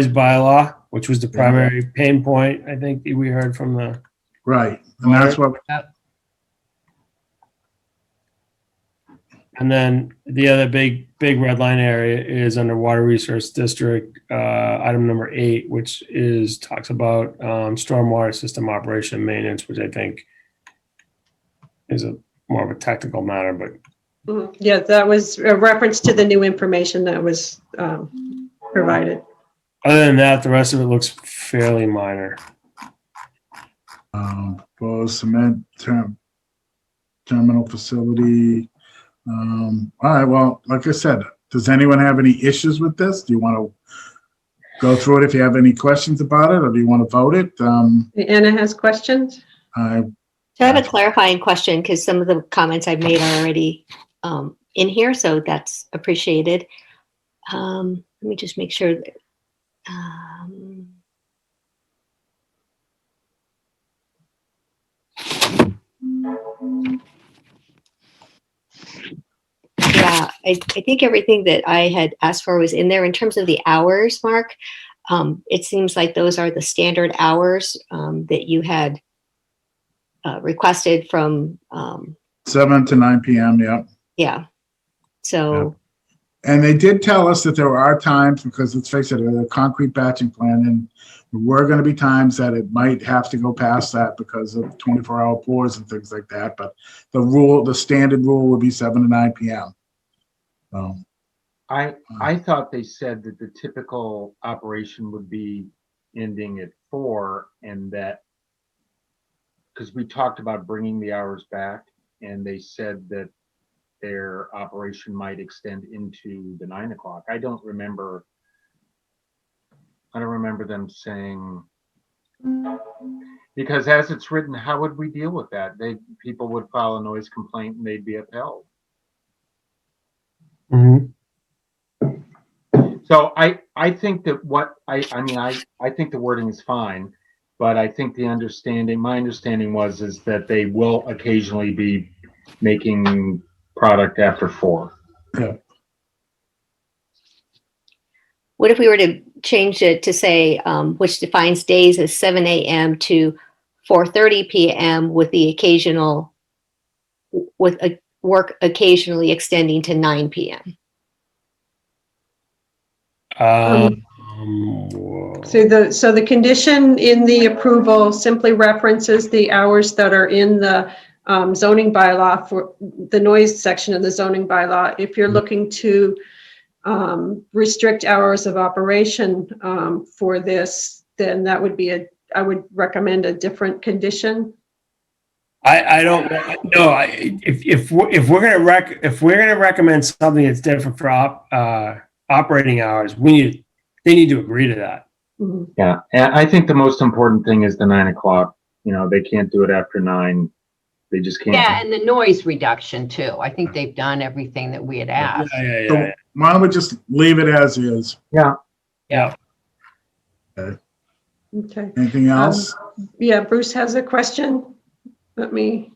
bylaw, which was the primary pain point. I think we heard from the Right, and that's what, and then the other big red line area is under water resource district, item number 8, which talks about stormwater system operation and maintenance, which I think is more of a technical matter, but Mhm. Yeah, that was a reference to the new information that was provided. other than that, the rest of it looks fairly minor. proposed cement terminal facility. All right, well, like I said, does anyone have any issues with this? Do you want to go through it if you have any questions about it, or do you want to vote it? Anna has questions? So I have a clarifying question because some of the comments I've made are already in here, so that's appreciated. Let me just make sure that, yeah, I think everything that I had asked for was in there. In terms of the hours, Mark, it seems like those are the standard hours that you had requested from 7 to 9 p.m. Yep. yeah. So And they did tell us that there are times, because let's face it, a concrete batching plant, and there were going to be times that it might have to go past that because of 24-hour pours and things like that. But the standard rule would be 7 to 9 p.m. So I thought they said that the typical operation would be ending at 4, and that, because we talked about bringing the hours back, and they said that their operation might extend into the 9 o'clock. I don't remember them saying, because as it's written, how would we deal with that? People would file a noise complaint and they'd be upheld. Mm-hmm. So I think that I think the wording is fine, but I think my understanding is that they will occasionally be making product after 4. yeah. what if we were to change it to say, which defines days as 7 a.m. to 4:30 p.m. with the occasional, with a work occasionally extending to 9 p.m. So the condition in the approval simply references the hours that are in the zoning bylaw for the noise section of the zoning bylaw. If you're looking to restrict hours of operation for this, then that would be I would recommend a different condition. I don't no. If we're gonna recommend something that's different for operating hours, they need to agree to that. Mhm. Yeah, and I think the most important thing is the 9 o'clock. You know, they can't do it after 9. They just can't. Yeah, and the noise reduction too. I think they've done everything that we had asked. So why don't we just leave it as is? Yeah. Yeah. Okay. Anything else? Yeah, Bruce has a question. Let me.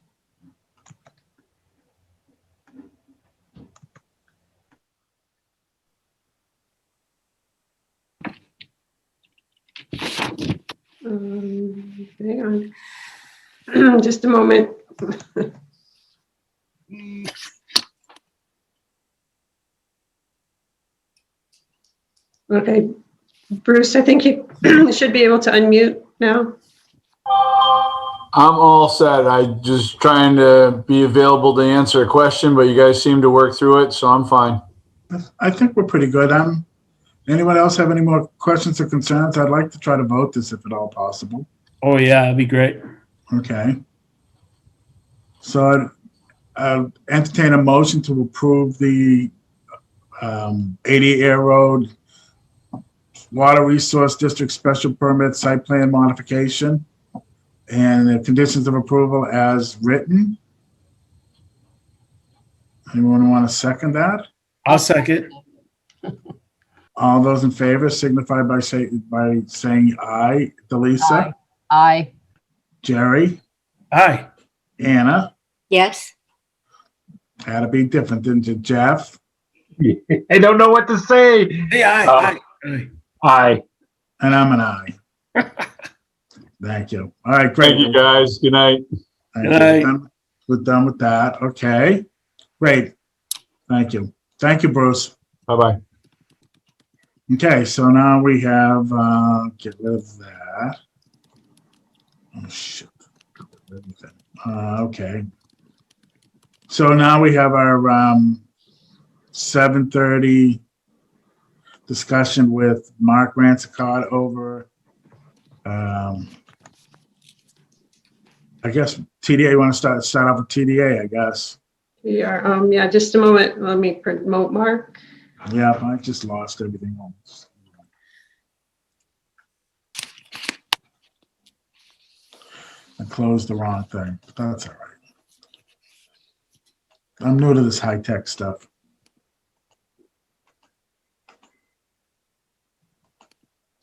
Hang on. Just a moment. Okay, Bruce, I think you should be able to unmute now. I'm all set. I'm just trying to be available to answer a question, but you guys seem to work through it, so I'm fine. I think we're pretty good. Anyone else have any more questions or concerns? I'd like to try to vote this if at all possible. Oh yeah, that'd be great. Okay. So I'd entertain a motion to approve the 80 Air Road Water Resource District Special Permit Site Plan Modification and the conditions of approval as written. Anyone want to second that? I'll second. All those in favor signify by saying aye. Delisa? Aye. Jerry? Aye. Anna? Yes. Had to be different, didn't you, Jeff? I don't know what to say. Hey, aye. Aye. And I'm an aye. Thank you. All right, great. Thank you, guys. Good night. Thank Good you. night. We're done with that. Okay, great. Thank you. Thank you, Bruce. Bye-bye. Okay, so now we have, get rid of that. Oh, shit. Okay. So now we have our 7:30 discussion with Mark Ransicott over, I guess, TDA. You want to start off with TDA, I guess. Yeah, just a moment. Let me promote Mark. Yeah, I just lost everything else. I closed the wrong thing, but that's all right. I'm new to this high-tech stuff.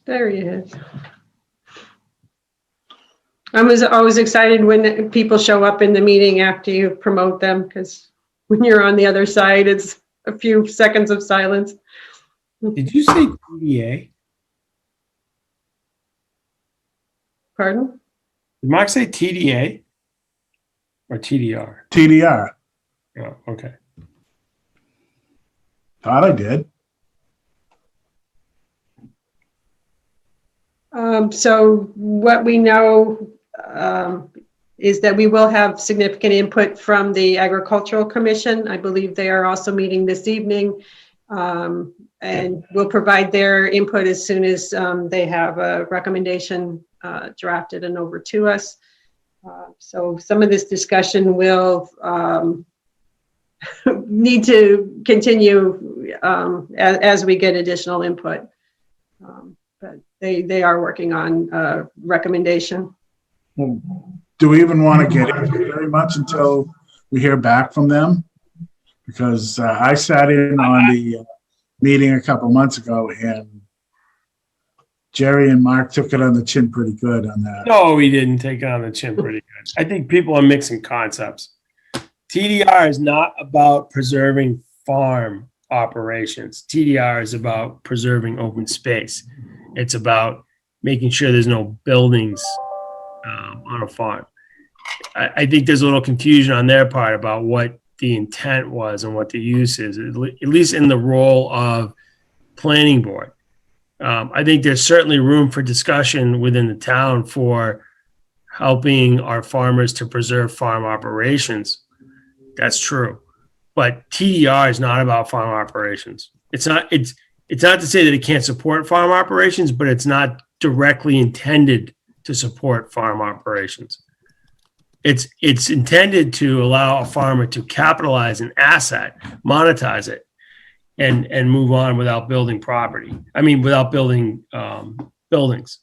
There he is. I was always excited when people show up in the meeting after you promote them, because when you're on the other side, it's a few seconds of silence. Did you say TDA? Pardon? Did Mark say TDA or TDR? TDR. Oh, okay. Thought I did. So what we know is that we will have significant input from the Agricultural Commission. I believe they are also meeting this evening, and will provide their input as soon as they have a recommendation drafted and over to us. So some of this discussion will need to continue as we get additional input. But they are working on a recommendation. Well, do we even want to get into it very much until we hear back from them? Because I sat in on the meeting a couple months ago, and Jerry and Mark took it on the chin pretty good on that. No, we didn't take it on the chin pretty good. I think people are mixing concepts. TDR is not about preserving farm operations. TDR is about preserving open space. It's about making sure there's no buildings on a farm. I think there's a little confusion on their part about what the intent was and what the use is, at least in the role of planning board. I think there's certainly room for discussion within the town for helping our farmers to preserve farm operations. That's true. But TDR is not about farm operations. It's not to say that it can't support farm operations, but it's not directly intended to support farm operations. It's intended to allow a farmer to capitalize an asset, monetize it, and move on without building property. I mean, without building buildings.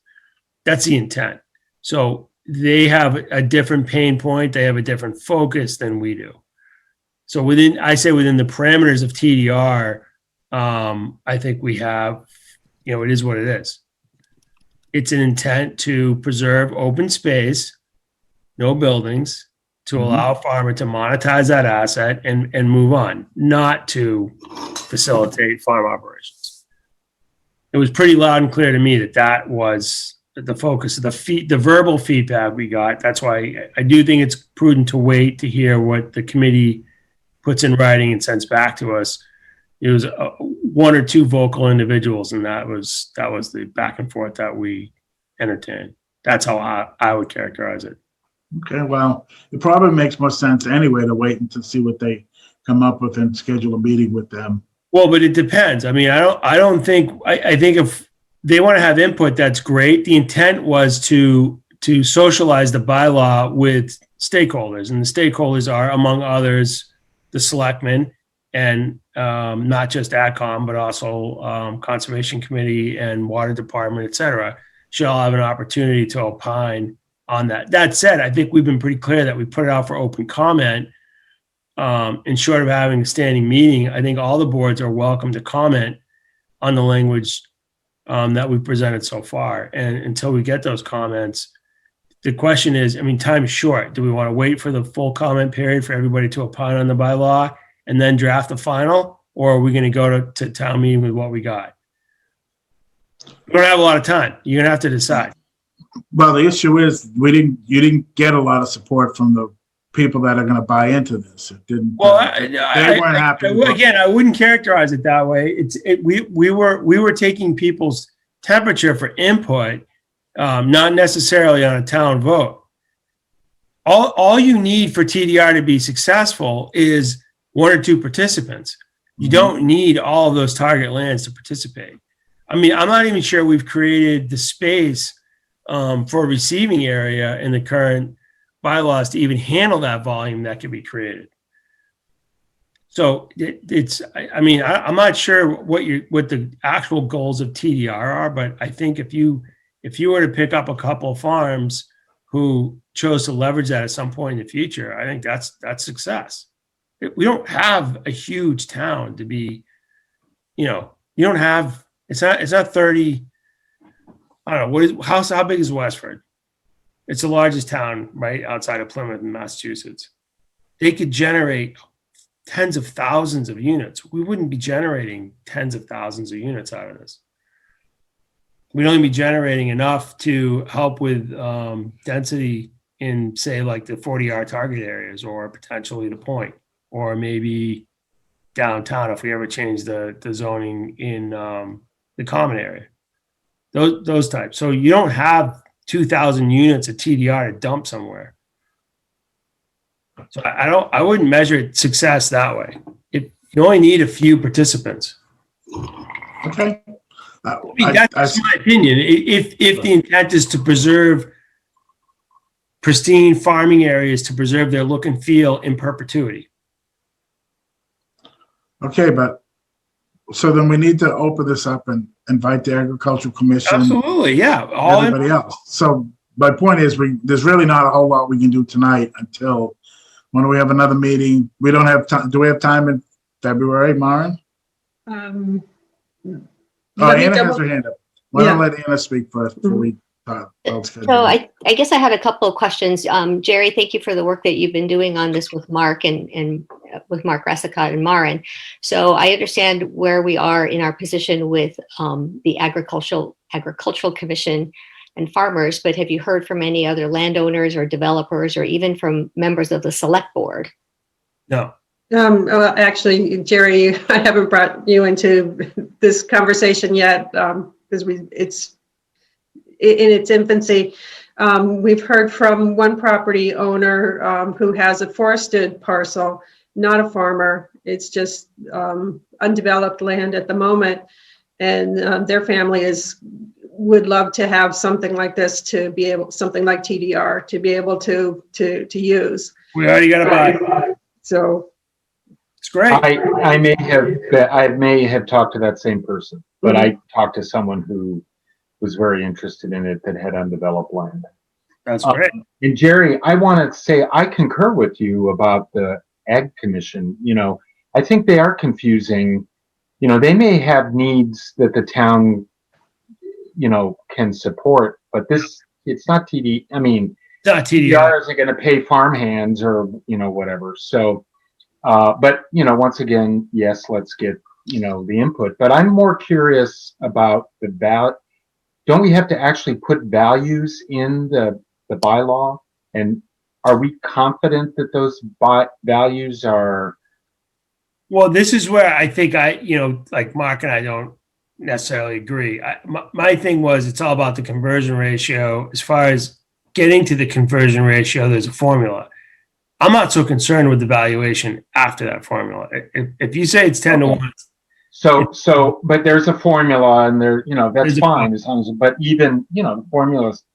That's the intent. So they have a different pain point. They have a different focus than we do. So within the parameters of TDR, I think we have, it is what it is. It's an intent to preserve open space, no buildings, to allow a farmer to monetize that asset and move on, not to facilitate farm operations. It was pretty loud and clear to me that was the focus of the verbal feedback we got. That's why I do think it's prudent to wait to hear what the committee puts in writing and sends back to us. It was one or two vocal individuals, and that was the back and forth that we entertained. That's how I would characterize it. Okay, well, it probably makes more sense anyway to wait and to see what they come up with and schedule a meeting with them. Well, but it depends. I mean, I think if they want to have input, that's great. The intent was to socialize the bylaw with stakeholders, and the stakeholders are, among others, the selectmen, and not just AdCom, but also Conservation Committee and Water Department, et cetera, should all have an opportunity to opine on that. That said, I think we've been pretty clear that we put it out for open comment. And short of having a standing meeting, I think all the boards are welcome to comment on the language that we presented so far. And until we get those comments, the question is, I mean, time is short. Do we want to wait for the full comment period for everybody to opine on the bylaw and then draft the final? Or are we going to go to town meeting with what we got? We don't have a lot of time. You're going to have to decide. Well, the issue is you didn't get a lot of support from the people that are going to buy into this. It didn't. Well, they weren't happy. Again, I wouldn't characterize it that way. We were taking people's temperature for input, not necessarily on a town vote. All you need for TDR to be successful is one or two participants. You don't need all of those target lands to participate. I mean, I'm not even sure we've created the space for a receiving area in the current bylaws to even handle that volume that can be created. So I'm not sure what the actual goals of TDR are, but I think if you were to pick up a couple of farms who chose to leverage that at some point in the future, I think that's success. We don't have a huge town to be, you don't have, it's not 30, I don't know, how big is Westford? It's the largest town right outside of Plymouth in Massachusetts. They could generate tens of thousands of units. We wouldn't be generating tens of thousands of units out of this. We'd only be generating enough to help with density in, say, like the 40R target areas, or potentially the Point, or maybe downtown if we ever change the zoning in the common area. Those types. So you don't have 2,000 units of TDR to dump somewhere. So I wouldn't measure success that way. You only need a few participants. Okay. That's my opinion. If the intent is to preserve pristine farming areas, to preserve their look and feel in perpetuity. Okay, but so then we need to open this up and invite the Agricultural Commission. Absolutely, yeah. Everybody else. So my point is, there's really not a whole lot we can do tonight until when we have another meeting. We don't have time. Do we have time in February, Maren? Anna has her hand up. Why don't I let Anna speak first before we So I guess I had a couple of questions. Jerry, thank you for the work that you've been doing on this with Mark and with Mark Resicott and Maren. So I understand where we are in our position with the Agricultural Commission and farmers, but have you heard from any other landowners or developers or even from members of the select board? No. Well, actually, Jerry, I haven't brought you into this conversation yet because it's in its infancy. We've heard from one property owner who has a forested parcel, not a farmer. It's just undeveloped land at the moment, and their family would love to have something like this to be able, something like TDR to be able to use. We already got to buy. So. It's great. I may have talked to that same person, but I talked to someone who was very interested in it that had undeveloped land. That's great. And Jerry, I want to say I concur with you about the Ag Commission. You know, I think they are confusing. You know, they may have needs that the town, you know, can support, but it's not TD. I mean, it's not TDR isn't going to pay farmhands or, you know, whatever. So, but, you know, once again, yes, let's get, you know, the input. But I'm more curious about the value. Don't we have to actually put values in the bylaw? And are we confident that those values are? Well, this is where I think like Mark and I don't necessarily agree. My thing was it's all about the conversion ratio. As far as getting to the conversion ratio, there's a formula. I'm not so concerned with the valuation after that formula. If you say it's 10 to 1. So, but there's a formula and there, you know, that's fine as long as, but even, you know, the formulas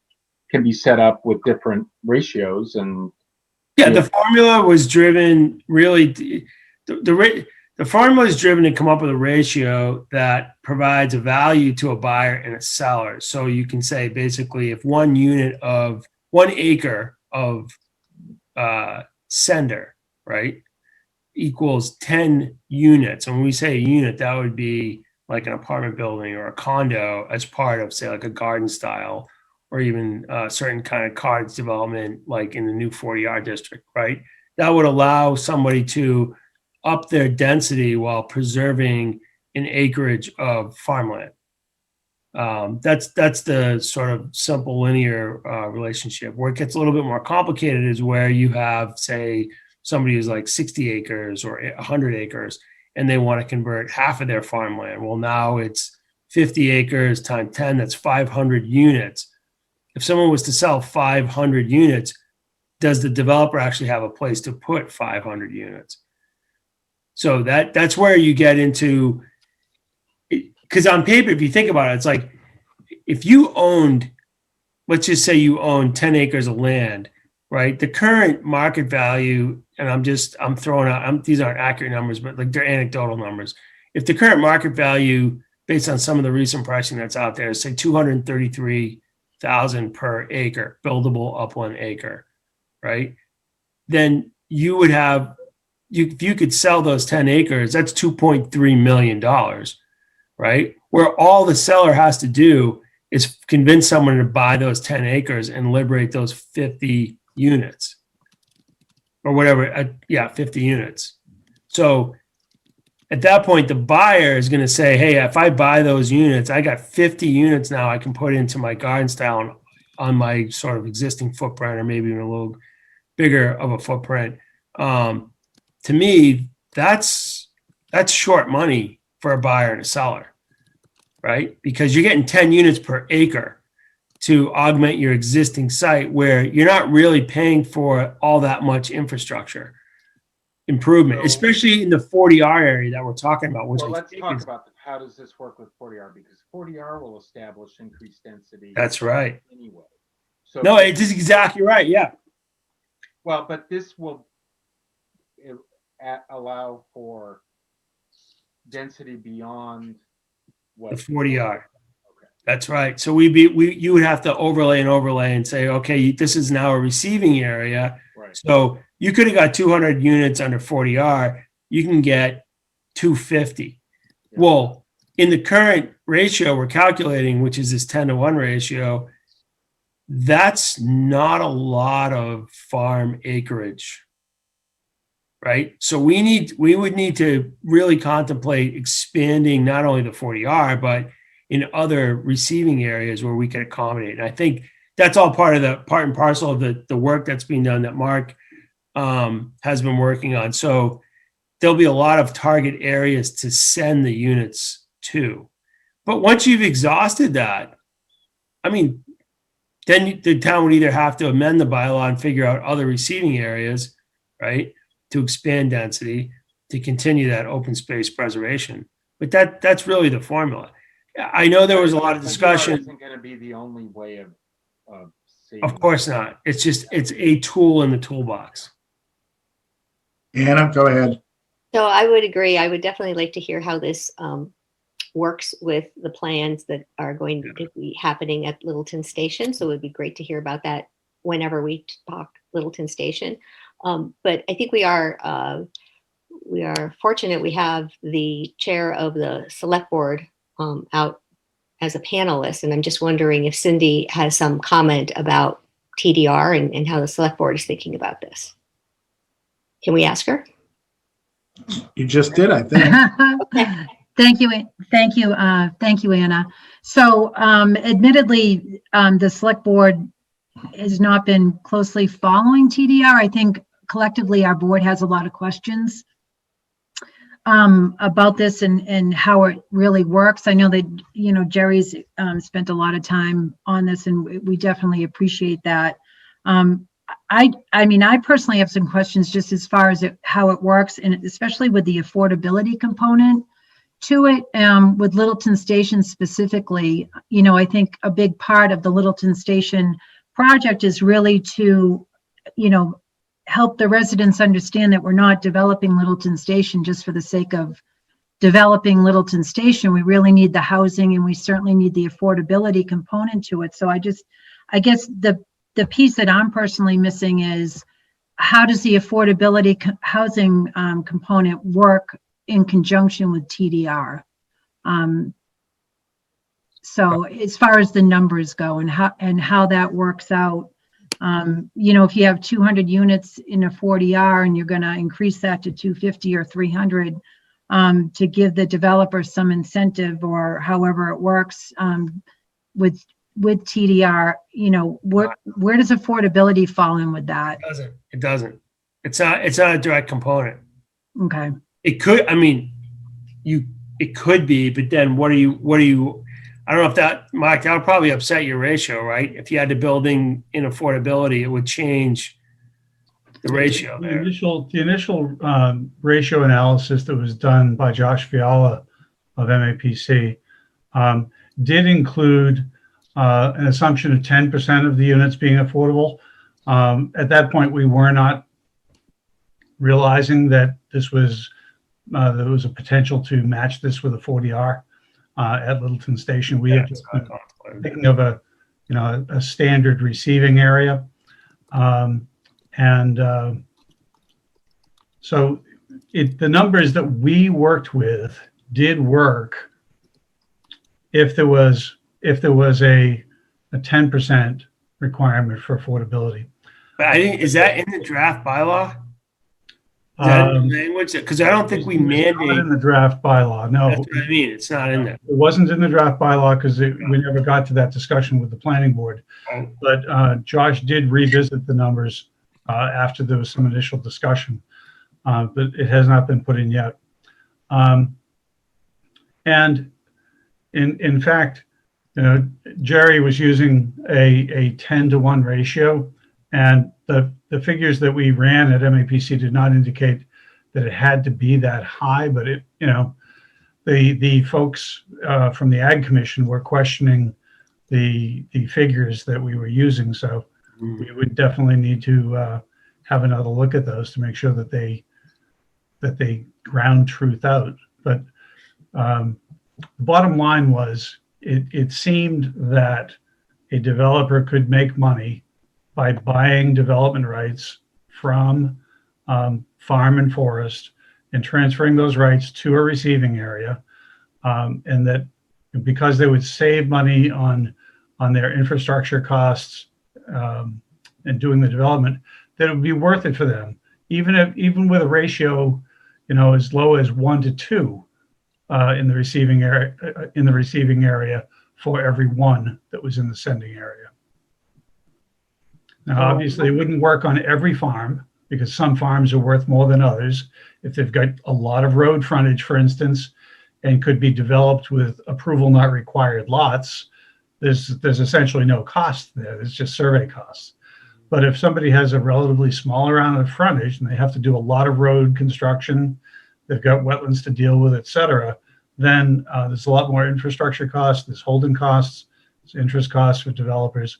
can be set up with different ratios and. Yeah, the formula was driven really, the formula is driven to come up with a ratio that provides a value to a buyer and a seller. So you can say basically if 1 acre of sender, right, equals 10 units. And when we say a unit, that would be like an apartment building or a condo as part of, say, like a garden style, or even a certain kind of cottage development, like in the new 40R district, right? That would allow somebody to up their density while preserving an acreage of farmland. That's the sort of simple linear relationship. Where it gets a little bit more complicated is where you have, say, somebody who's like 60 acres or 100 acres, and they want to convert half of their farmland. Well, now it's 50 acres times 10, that's 500 units. If someone was to sell 500 units, does the developer actually have a place to put 500 units? So that's where you get into, because on paper, if you think about it, it's like if you owned, let's just say you own 10 acres of land, right? The current market value, and I'm throwing out, these aren't accurate numbers, but like they're anecdotal numbers. If the current market value, based on some of the recent pricing that's out there, is say $233,000 per acre, buildable upland acre, right? Then you would have, if you could sell those 10 acres, that's $2.3 million, right? Where all the seller has to do is convince someone to buy those 10 acres and liberate those 50 units or whatever. 50 units. So at that point, the buyer is going to say, hey, if I buy those units, I got 50 units now I can put into my garden style on my sort of existing footprint, or maybe even a little bigger of a footprint. To me, that's short money for a buyer and a seller, right? Because you're getting 10 units per acre to augment your existing site where you're not really paying for all that much infrastructure improvement, especially in the 40R area that we're talking about. Well, let's talk about how does this work with 40R, because 40R will establish increased density. That's right. Anyway. So no, it is exactly right. Yeah. Well, but this will allow for density beyond what the 40R. Okay. That's right. So you would have to overlay and say, okay, this is now a receiving area. Right. So you could have got 200 units under 40R. You can get 250. Yeah. Well, in the current ratio we're calculating, which is this 10 to 1 ratio, that's not a lot of farm acreage. Right. So we would need to really contemplate expanding not only the 40R, but in other receiving areas where we can accommodate. And I think that's all part and parcel of the work that's being done that Mark has been working on. So there'll be a lot of target areas to send the units to. But once you've exhausted that, I mean, then the town would either have to amend the bylaw and figure out other receiving areas, right, to expand density, to continue that open space preservation. But that's really the formula. I know there was a lot of discussion. Isn't going to be the only way of saving. Of course not. It's a tool in the toolbox. Anna, go ahead. So I would agree. I would definitely like to hear how this works with the plans that are going to be happening at Littleton Station. So it would be great to hear about that whenever we talk Littleton Station. But I think we are fortunate we have the chair of the select board out as a panelist. And I'm just wondering if Cindy has some comment about TDR and how the select board is thinking about this. Can we ask her? You just did, I think. Okay. Thank you. Thank you, Anna. So admittedly, the select board has not been closely following TDR. I think collectively our board has a lot of questions about this and how it really works. I know that, Jerry's spent a lot of time on this, and we definitely appreciate that. I mean, I personally have some questions just as far as how it works, and especially with the affordability component to it, with Littleton Station specifically. I think a big part of the Littleton Station project is really to, help the residents understand that we're not developing Littleton Station just for the sake of developing Littleton Station. We really need the housing, and we certainly need the affordability component to it. So I guess the piece that I'm personally missing is, how does the affordability housing component work in conjunction with TDR? So as far as the numbers go and how that works out, if you have 200 units in a 40R and you're going to increase that to 250 or 300 to give the developer some incentive, or however it works with TDR, where does affordability fall in with that? It doesn't. It's not a direct component. Okay. It could, it could be, but then what are you, I don't know if that, Mike, that would probably upset your ratio, right? If you had the building in affordability, it would change the ratio there. The initial ratio analysis that was done by Josh Fiala of MAPC did include an assumption of 10% of the units being affordable. At that point, we were not realizing that there was a potential to match this with a 40R at Littleton Station. We had just been thinking of a standard receiving area. So the numbers that we worked with did work if there was a 10% requirement for affordability. But is that in the draft bylaw? Is that in the language? Because I don't think we mandate. It's not in the draft bylaw, no. That's what I mean. It's not in there. It wasn't in the draft bylaw because we never got to that discussion with the planning board. But Josh did revisit the numbers after there was some initial discussion, but it has not been put in yet. And in fact, Jerry was using a 10-to-1 ratio, and the figures that we ran at MAPC did not indicate that it had to be that high, but the folks from the Ag Commission were questioning the figures that we were using. So we would definitely need to have another look at those to make sure that they ground truth out. But the bottom line was, it seemed that a developer could make money by buying development rights from farm and forest and transferring those rights to a receiving area, and that because they would save money on their infrastructure costs and doing the development, that it would be worth it for them, even with a ratio as low as 1 to 2. in the receiving area for every one that was in the sending area. Now, obviously, it wouldn't work on every farm because some farms are worth more than others. If they've got a lot of road frontage, for instance, and could be developed with approval not required lots, there's essentially no cost there. There's just survey costs. But if somebody has a relatively small amount of frontage and they have to do a lot of road construction, they've got wetlands to deal with, et cetera, then there's a lot more infrastructure costs, there's holding costs, there's interest costs for developers.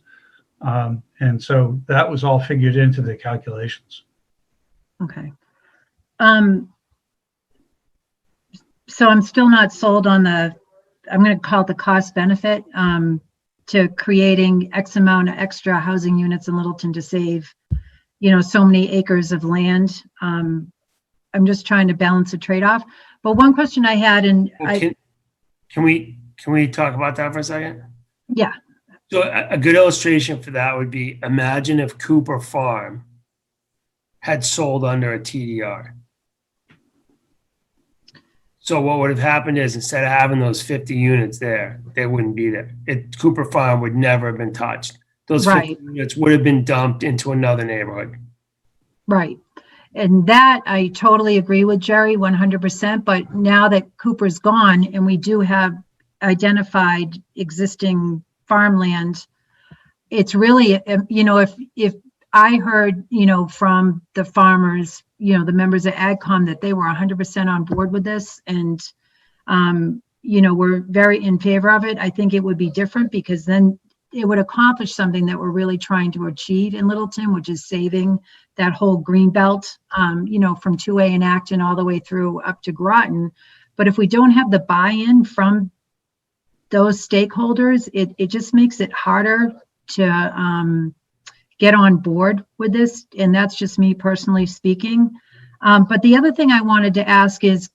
And so that was all figured into the calculations. Okay. So I'm still not sold on I'm going to call it the cost benefit to creating X amount of extra housing units in Littleton to save, so many acres of land. I'm just trying to balance a trade-off. But one question I had, and can we talk about that for a second? Yeah. So a good illustration for that would be, imagine if Cooper Farm had sold under a TDR. So what would have happened is, instead of having those 50 units there, they wouldn't be there. Cooper Farm would never have been touched. Those 50 units would have been dumped into another neighborhood. Right. And that I totally agree with Jerry 100%. But now that Cooper's gone and we do have identified existing farmland, it's really, if I heard, from the farmers, the members of AgCom, that they were 100% on board with this and, we're very in favor of it. I think it would be different because then it would accomplish something that we're really trying to achieve in Littleton, which is saving that whole green belt, from 2A and Acton all the way through up to Groton. But if we don't have the buy-in from those stakeholders, it just makes it harder to get on board with this. And that's just me personally speaking. But the other thing I wanted to ask is,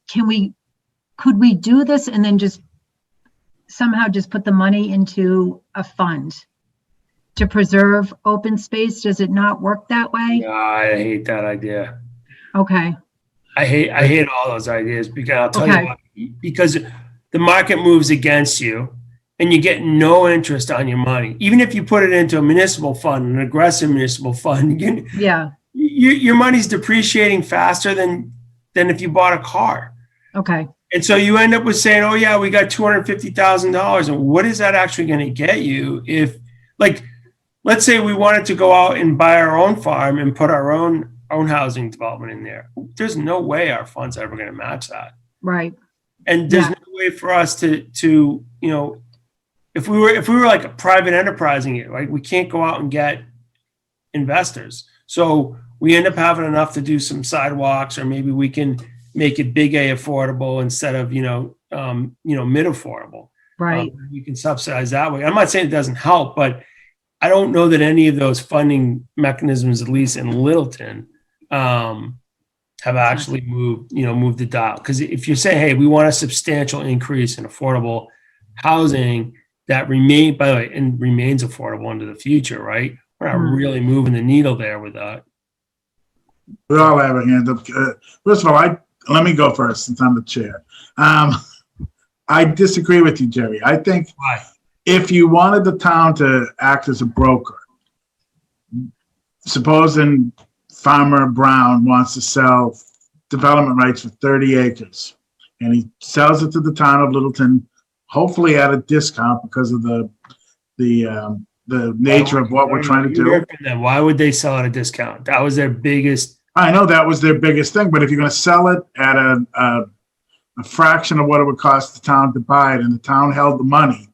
could we do this and then just somehow just put the money into a fund to preserve open space? Does it not work that way? No, I hate that idea. Okay. I hate all those ideas, because I'll tell you what, because the market moves against you and you get no interest on your money. Even if you put it into a municipal fund, an aggressive municipal fund, your money's depreciating faster than if you bought a car. Okay. And so you end up with saying, oh yeah, we got $250,000. And what is that actually going to get you? If, like, let's say we wanted to go out and buy our own farm and put our own housing development in there. There's no way our fund's ever going to match that. Right. And there's no way for us to if we were like a private enterprising it, right? We can't go out and get investors. So we end up having enough to do some sidewalks, or maybe we can make it big A affordable instead of, mid affordable. Right. We can subsidize that way. I'm not saying it doesn't help, but I don't know that any of those funding mechanisms, at least in Littleton, have actually moved the dial. Because if you're saying, hey, we want a substantial increase in affordable housing that remains affordable into the future, right? We're not really moving the needle there with that. We all have a hand up. First of all, let me go first since I'm the chair. I disagree with you, Jerry. I think if you wanted the town to act as a broker, supposing Farmer Brown wants to sell development rights for 30 acres, and he sells it to the town of Littleton, hopefully at a discount because of the nature of what we're trying to do. Why would they sell at a discount? That was their biggest. I know that was their biggest thing, but if you're going to sell it at a fraction of what it would cost the town to buy it, and the town held the money,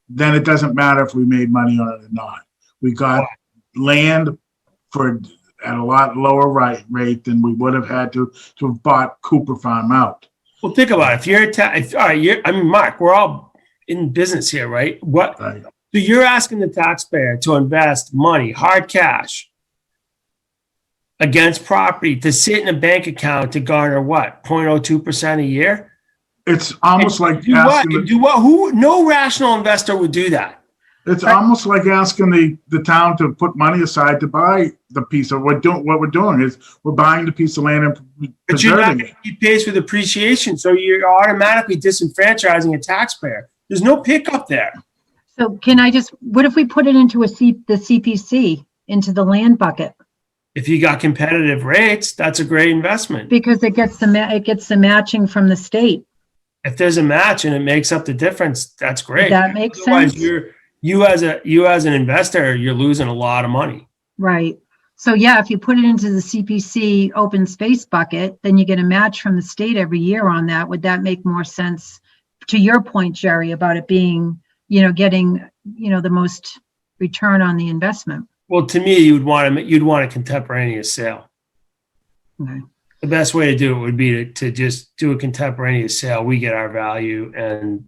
then it doesn't matter if we made money on it or not. We got land at a lot lower rate than we would have had to have bought Cooper Farm out. Well, think about it. Mark, we're all in business here, right? So you're asking the taxpayer to invest money, hard cash, against property to sit in a bank account to garner what, 0.02% a year? It's almost like no rational investor would do that. It's almost like asking the town to put money aside to buy the piece of what we're doing is we're buying the piece of land and But you're not, preserving it. he pays with appreciation, so you're automatically disenfranchising a taxpayer. There's no pickup there. So what if we put it into the CPC, into the land bucket? If you got competitive rates, that's a great investment. Because it gets the matching from the state. If there's a match and it makes up the difference, that's great. That makes Otherwise, sense. you as an investor, you're losing a lot of money. Right. So yeah, if you put it into the CPC open space bucket, then you get a match from the state every year on that. Would that make more sense to your point, Jerry, about it being, getting, the most return on the investment? Well, to me, you'd want a contemporaneous sale. Okay. The best way to do it would be to just do a contemporaneous sale. We get our value, and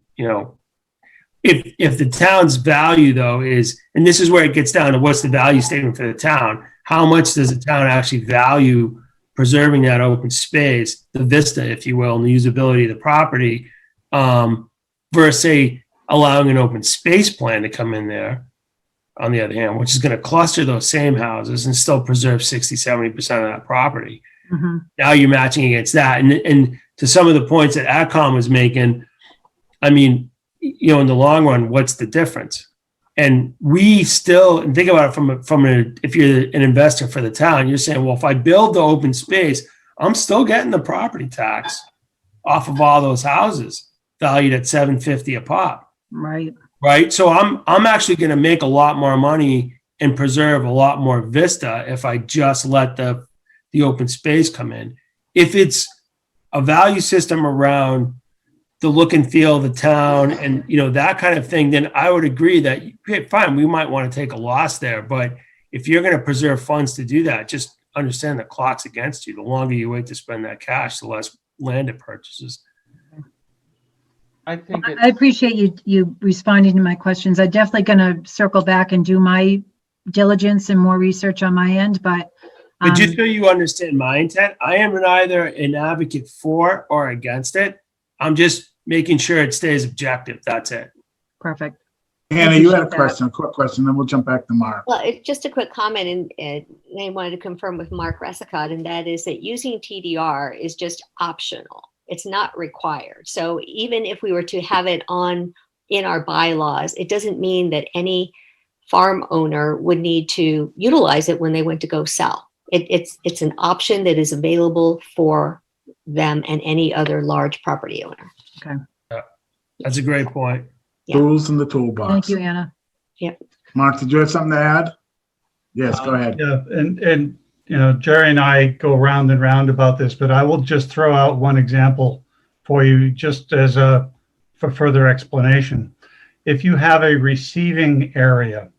if the town's value though is, and this is where it gets down to what's the value statement for the town. How much does the town actually value preserving that open space, the vista, if you will, and the usability of the property, versus say allowing an open space plan to come in there, on the other hand, which is going to cluster those same houses and still preserve 60-70% of that property. Mm-hmm. Now you're matching against that. And to some of the points that AdCom was making, I mean, in the long run, what's the difference? And we still, and think about it if you're an investor for the town, you're saying, well, if I build the open space, I'm still getting the property tax off of all those houses valued at $750 a pop. Right. Right. So I'm actually going to make a lot more money and preserve a lot more vista if I just let the open space come in. If it's a value system around the look and feel of the town and, that kind of thing, then I would agree that, okay, fine, we might want to take a loss there. But if you're going to preserve funds to do that, just understand the clock's against you. The longer you wait to spend that cash, the less land it purchases. I think I appreciate you responding to my questions. I'm definitely going to circle back and do my diligence and more research on my end, but just so you understand my intent, I am neither an advocate for or against it. I'm just making sure it stays objective. That's it. Perfect. Hannah, you had a quick question, then we'll jump back to Mark. Well, it's just a quick comment, and I wanted to confirm with Mark Resicott, and that is that using TDR is just optional. It's not required. So even if we were to have it in our bylaws, it doesn't mean that any farm owner would need to utilize it when they went to go sell. It's an option that is available for them and any other large property owner. Okay. Yeah, that's a great point. Yeah. Tools in the toolbox. Thank you, Anna. Yep. Mark, did you have something to add? Yes, go ahead. Yeah, and Jerry and I go round and round about this, but I will just throw out one example for you just as for further explanation. If you have a receiving area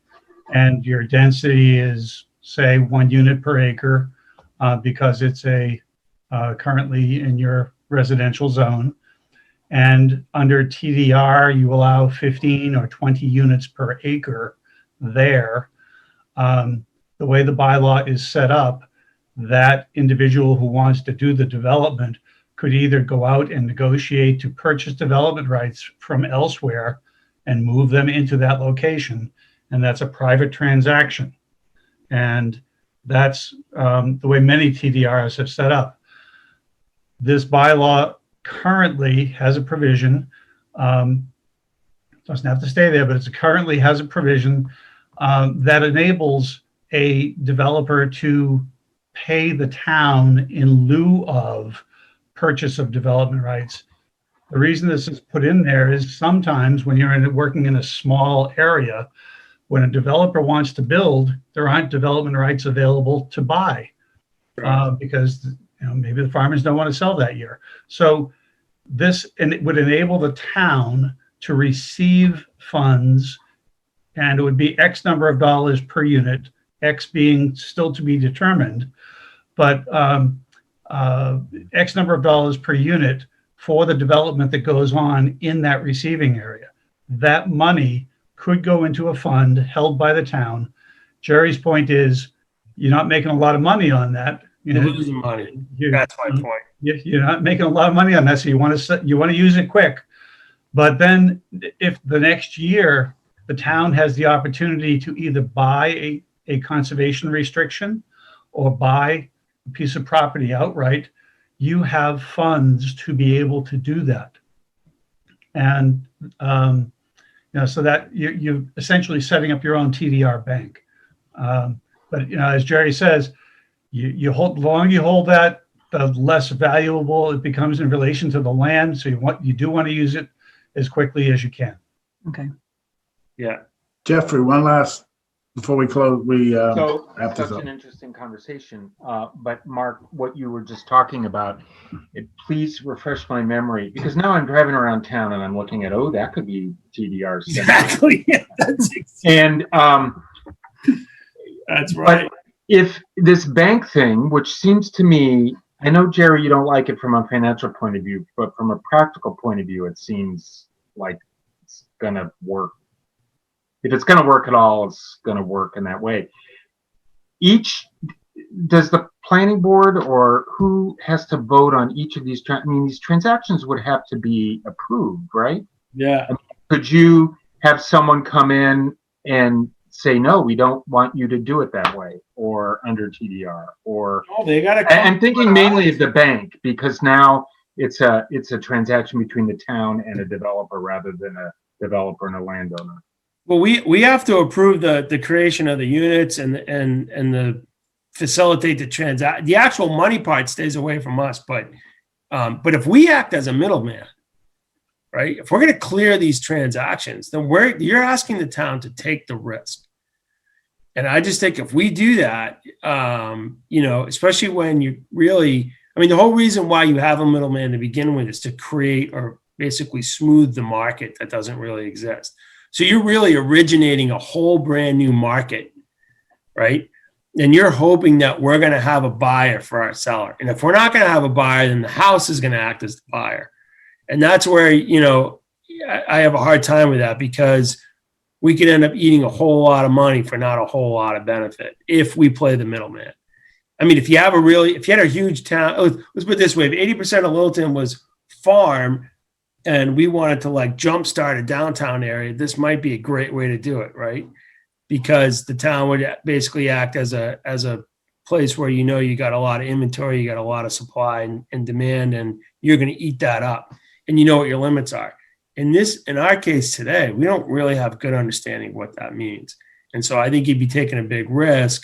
and your density is, say, 1 unit per acre, because it's currently in your residential zone, and under TDR, you allow 15 or 20 units per acre there. The way the bylaw is set up, that individual who wants to do the development could either go out and negotiate to purchase development rights from elsewhere and move them into that location. And that's a private transaction. And that's the way many TDRs have set up. This bylaw currently has a provision, doesn't have to stay there, but it currently has a provision that enables a developer to pay the town in lieu of purchase of development rights. The reason this is put in there is sometimes when you're working in a small area, when a developer wants to build, there aren't development rights available to buy because maybe the farmers don't want to sell that year. So it would enable the town to receive funds, and it would be X number of dollars per unit, X being still to be determined, but X number of dollars per unit for the development that goes on in that receiving area. That money could go into a fund held by the town. Jerry's point is you're not making a lot of money on that. You're losing money. That's my point. You're not making a lot of money on that, so you want to use it quick. But then if the next year the town has the opportunity to either buy a conservation restriction or buy a piece of property outright, you have funds to be able to do that. And, so that you're essentially setting up your own TDR bank. But, as Jerry says, the longer you hold that, the less valuable it becomes in relation to the land. So you do want to use it as quickly as you can. Okay. Yeah. Jeffrey, one last, before we close, So have to such go. an interesting conversation. But Mark, what you were just talking about, please refresh my memory, because now I'm driving around town and I'm looking at, oh, that could be TDR. Exactly. Yeah, that's And that's right. but if this bank thing, which seems to me, I know, Jerry, you don't like it from a financial point of view, but from a practical point of view, it seems like it's gonna work. If it's gonna work at all, it's gonna work in that way. Does the planning board or who has to vote on each of these? These transactions would have to be approved, right? Yeah. Could you have someone come in and say, no, we don't want you to do it that way, or under TDR, or they got to. I'm thinking mainly of the bank, because now it's a transaction between the town and a developer rather than a developer and a landowner. Well, we have to approve the creation of the units and the facilitate the transact. The actual money part stays away from us, but if we act as a middleman, right? If we're going to clear these transactions, then you're asking the town to take the risk. And I just think if we do that, especially when you really, the whole reason why you have a middleman to begin with is to create or basically smooth the market that doesn't really exist. So you're really originating a whole brand new market, right? And you're hoping that we're going to have a buyer for our seller. And if we're not going to have a buyer, then the house is going to act as the buyer. And that's where, I have a hard time with that, because we could end up eating a whole lot of money for not a whole lot of benefit if we play the middleman. If you had a huge town, let's put it this way, if 80% of Littleton was farm and we wanted to jumpstart a downtown area, this might be a great way to do it, right? Because the town would basically act as a place where you got a lot of inventory, you got a lot of supply and demand, and you're going to eat that up, and you know what your limits are. In our case today, we don't really have good understanding of what that means, and so I think you'd be taking a big risk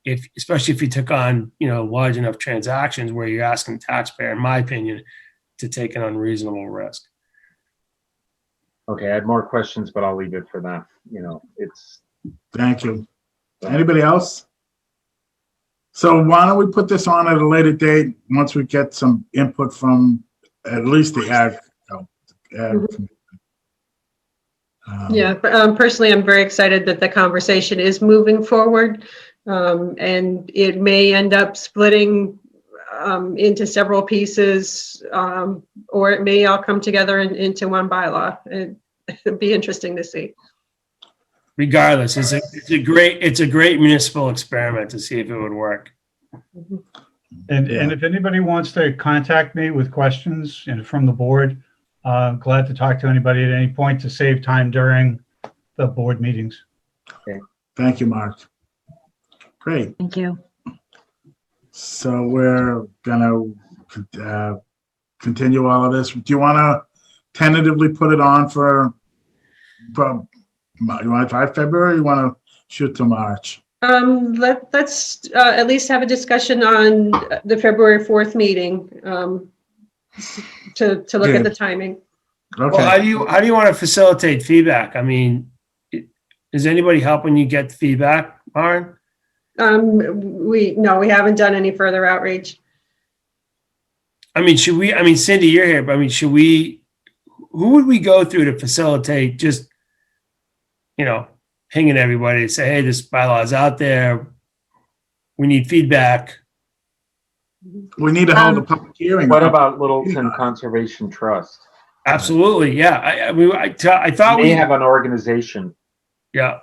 especially if you took on large enough transactions where you're asking the taxpayer, in my opinion, to take an unreasonable risk. Okay, I had more questions, but I'll leave it for that. Thank you. Anybody else? So why don't we put this on at a later date once we get some input from at least the ag. Personally, I'm very excited that the conversation is moving forward, and it may end up splitting into several pieces, or it may all come together into one bylaw. It'd be interesting to see. Regardless, it's a great municipal experiment to see if it would work. And if anybody wants to contact me with questions from the board, I'm glad to talk to anybody at any point to save time during the board meetings. Okay. Thank you, Mark. Great. Thank you. So we're gonna continue all of this. Do you want to tentatively put it on for you want to try February? Or you want to shoot to March? Let's at least have a discussion on the February 4th meeting to look at the timing. Okay. Well, how do you want to facilitate feedback? Is anybody helping you get feedback, Aaron? We haven't done any further outreach. Should we? Cindy, you're here, but who would we go through to facilitate just, pinging everybody to say, hey, this bylaw is out there. We need feedback. We need to hold a public hearing. What about Littleton Conservation Trust? Absolutely, yeah. I thought we have an organization. Yeah.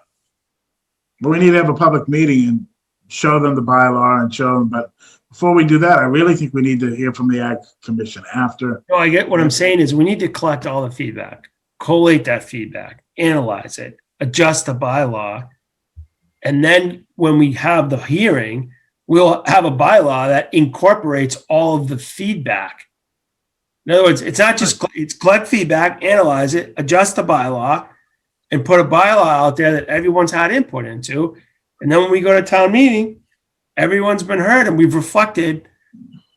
But we need to have a public meeting and show them the bylaw and show them. But before we do that, I really think we need to hear from the Ag Commission after. No, I get what I'm saying is we need to collect all the feedback, collate that feedback, analyze it, adjust the bylaw. And then when we have the hearing, we'll have a bylaw that incorporates all of the feedback. In other words, it's not just, it's collect feedback, analyze it, adjust the bylaw, and put a bylaw out there that everyone's had input into. And then when we go to town meeting, everyone's been heard and we've reflected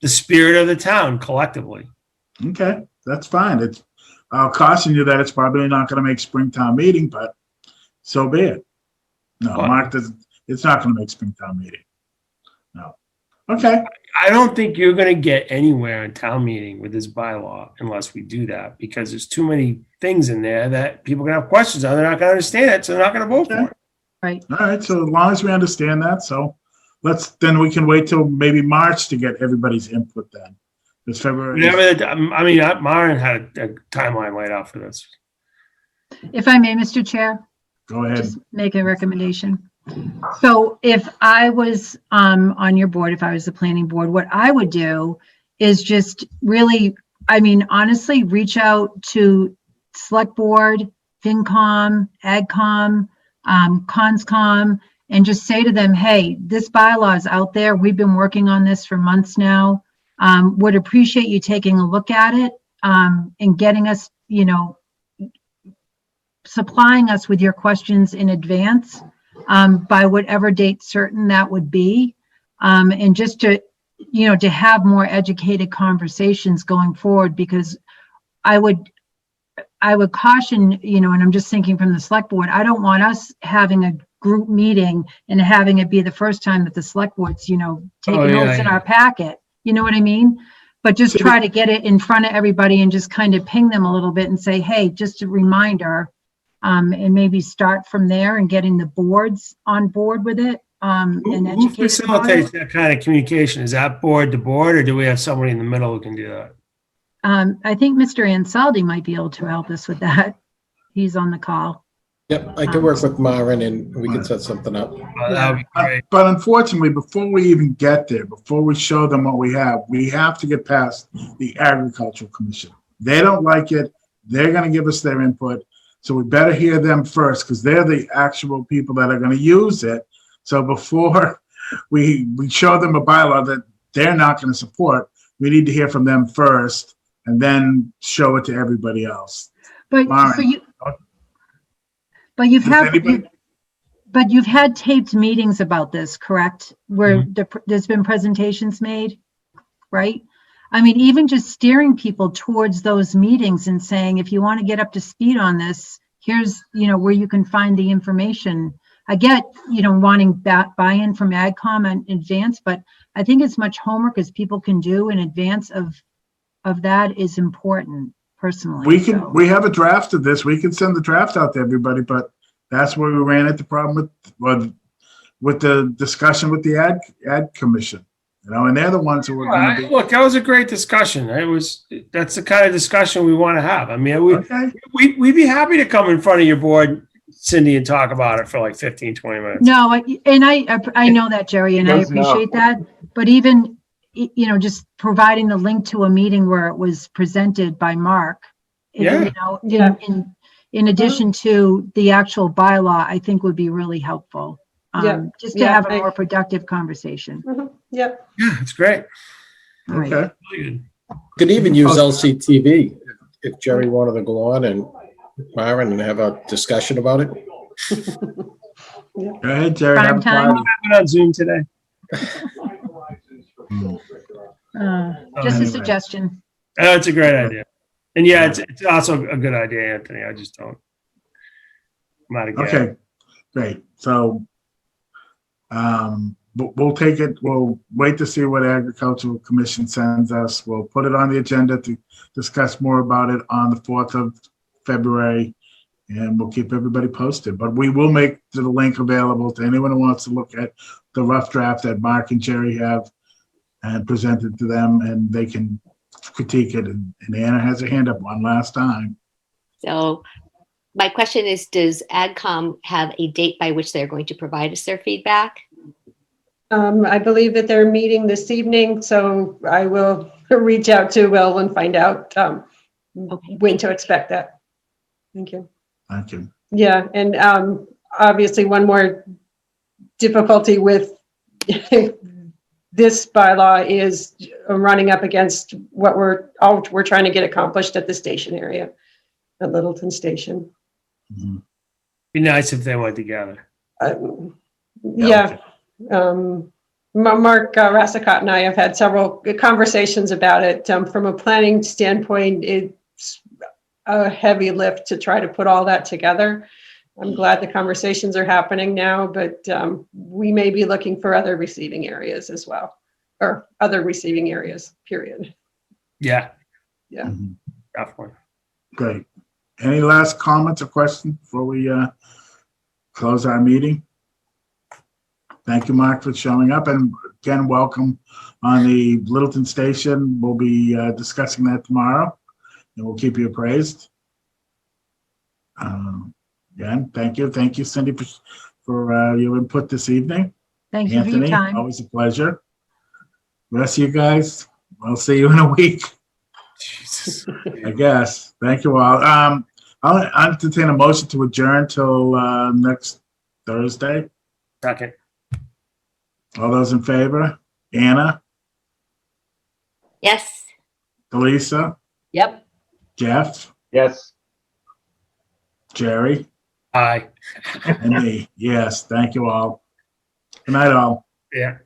the spirit of the town collectively. Okay, that's fine. I'll caution you that it's probably not going to make Springtown meeting, but so be it. No, What? Mark doesn't. It's not going to make Springtown meeting. No. Okay. I don't think you're going to get anywhere in town meeting with this bylaw unless we do that, because there's too many things in there that people are going to have questions on. They're not going to understand it, so they're not going to vote for it. Right. All right. So as long as we understand that, so then we can wait till maybe March to get everybody's input then. It's February. I mean, Myron had a timeline laid out for this. If I may, Mr. Chair, Go ahead. just make a recommendation. So if I was on your board, if I was the planning board, what I would do is just really, I mean, honestly, reach out to select board, FinCom, AgCom, ConsCom, and just say to them, hey, this bylaw is out there. We've been working on this for months now. Would appreciate you taking a look at it and getting us, you know, supplying us with your questions in advance by whatever date certain that would be. And just to, you know, to have more educated conversations going forward, because I would caution, you know, and I'm just thinking from the select board, I don't want us having a group meeting and having it be the first time that the select board's, you know, taking notes in our packet. You know what I mean? But just try to get it in front of everybody and just kind of ping them a little bit and say, hey, just a reminder, and maybe start from there and getting the boards on board with it. And Who educate facilitates that kind of communication? Is that board to board, or do we have somebody in the middle who can do that? I think Mr. Ansaldi might be able to help us with that. He's on the call. Yep, I can work with Myron and we can set something up. That would be great. But unfortunately, before we even get there, before we show them what we have to get past the Agricultural Commission. They don't like it. They're going to give us their input. So we better hear them first, because they're the actual people that are going to use it. So before we show them a bylaw that they're not going to support, we need to hear from them first and then show it to everybody else. But Myron, so you've had taped meetings about this, correct? Where there's been presentations made, right? I mean, even just steering people towards those meetings and saying, if you want to get up to speed on this, here's, you know, where you can find the information. I get, you know, wanting buy-in from AgCom in advance, but I think as much homework as people can do in advance of that is important. Personally, we have a draft of this. We can send the draft out to everybody, but that's where we ran into the problem with the discussion with the ad commission, you know, and they're the ones who were going to be. Look, that was a great discussion. That's the kind of discussion we want to have. I mean, we'd be happy to come in front of your board, Cindy, and talk about it for like 15, 20 minutes. No, I know that, Jerry, and I appreciate that. But even, you know, just providing the link to a meeting where it was presented by Mark, you know, in addition to the actual bylaw, I think would be really helpful. Just to have a more productive conversation. Yeah, it's great. Right. Okay. Really Could even use LCTV if Jerry wanted to go on and Myron and have a discussion about it. Go ahead, Jerry. Prime have a time. party. on Zoom today. Just a suggestion. Oh, it's a great idea. And yeah, it's also a good idea, Anthony. I just don't. I'm not against. Okay, great. So we'll take it. We'll wait to see what Agricultural Commission sends us. We'll put it on the agenda to discuss more about it on the 4th of February, and we'll keep everybody posted. But we will make the link available to anyone who wants to look at the rough draft that Mark and Jerry have and present it to them, and they can critique it. And Anna has her hand up one last time. So my question is, does AgCom have a date by which they're going to provide us their feedback? I believe that they're meeting this evening, so I will reach out to Will and find out when to expect that. Thank you. Thank you. Yeah, and obviously one more difficulty with this bylaw is running up against what we're trying to get accomplished at the station area, at Littleton Station. Be nice if they went together. Yeah. Mark Rassicott and I have had several conversations about it. From a planning standpoint, it's a heavy lift to try to put all that together. I'm glad the conversations are happening now, but we may be looking for other receiving areas as well, or other receiving areas, period. Yeah. Yeah. Definitely. Great. Any last comments or questions before we close our meeting? Thank you, Mark, for showing up, and again, welcome on the Littleton Station. We'll be discussing that tomorrow, and we'll keep you appraised. Again, thank you. Thank you, Cindy, for your input this evening. Thank you for your Anthony, time. always a pleasure. Rest of you guys, I'll see you in a week, Jesus. I guess. Thank you all. I'll entertain a motion to adjourn till next Thursday. Second. All those in favor? Anna, Yes. Delisa, Yep. Jeff, Yes. Jerry, Aye. and me. Yes, thank you all. Good night, all. Yeah.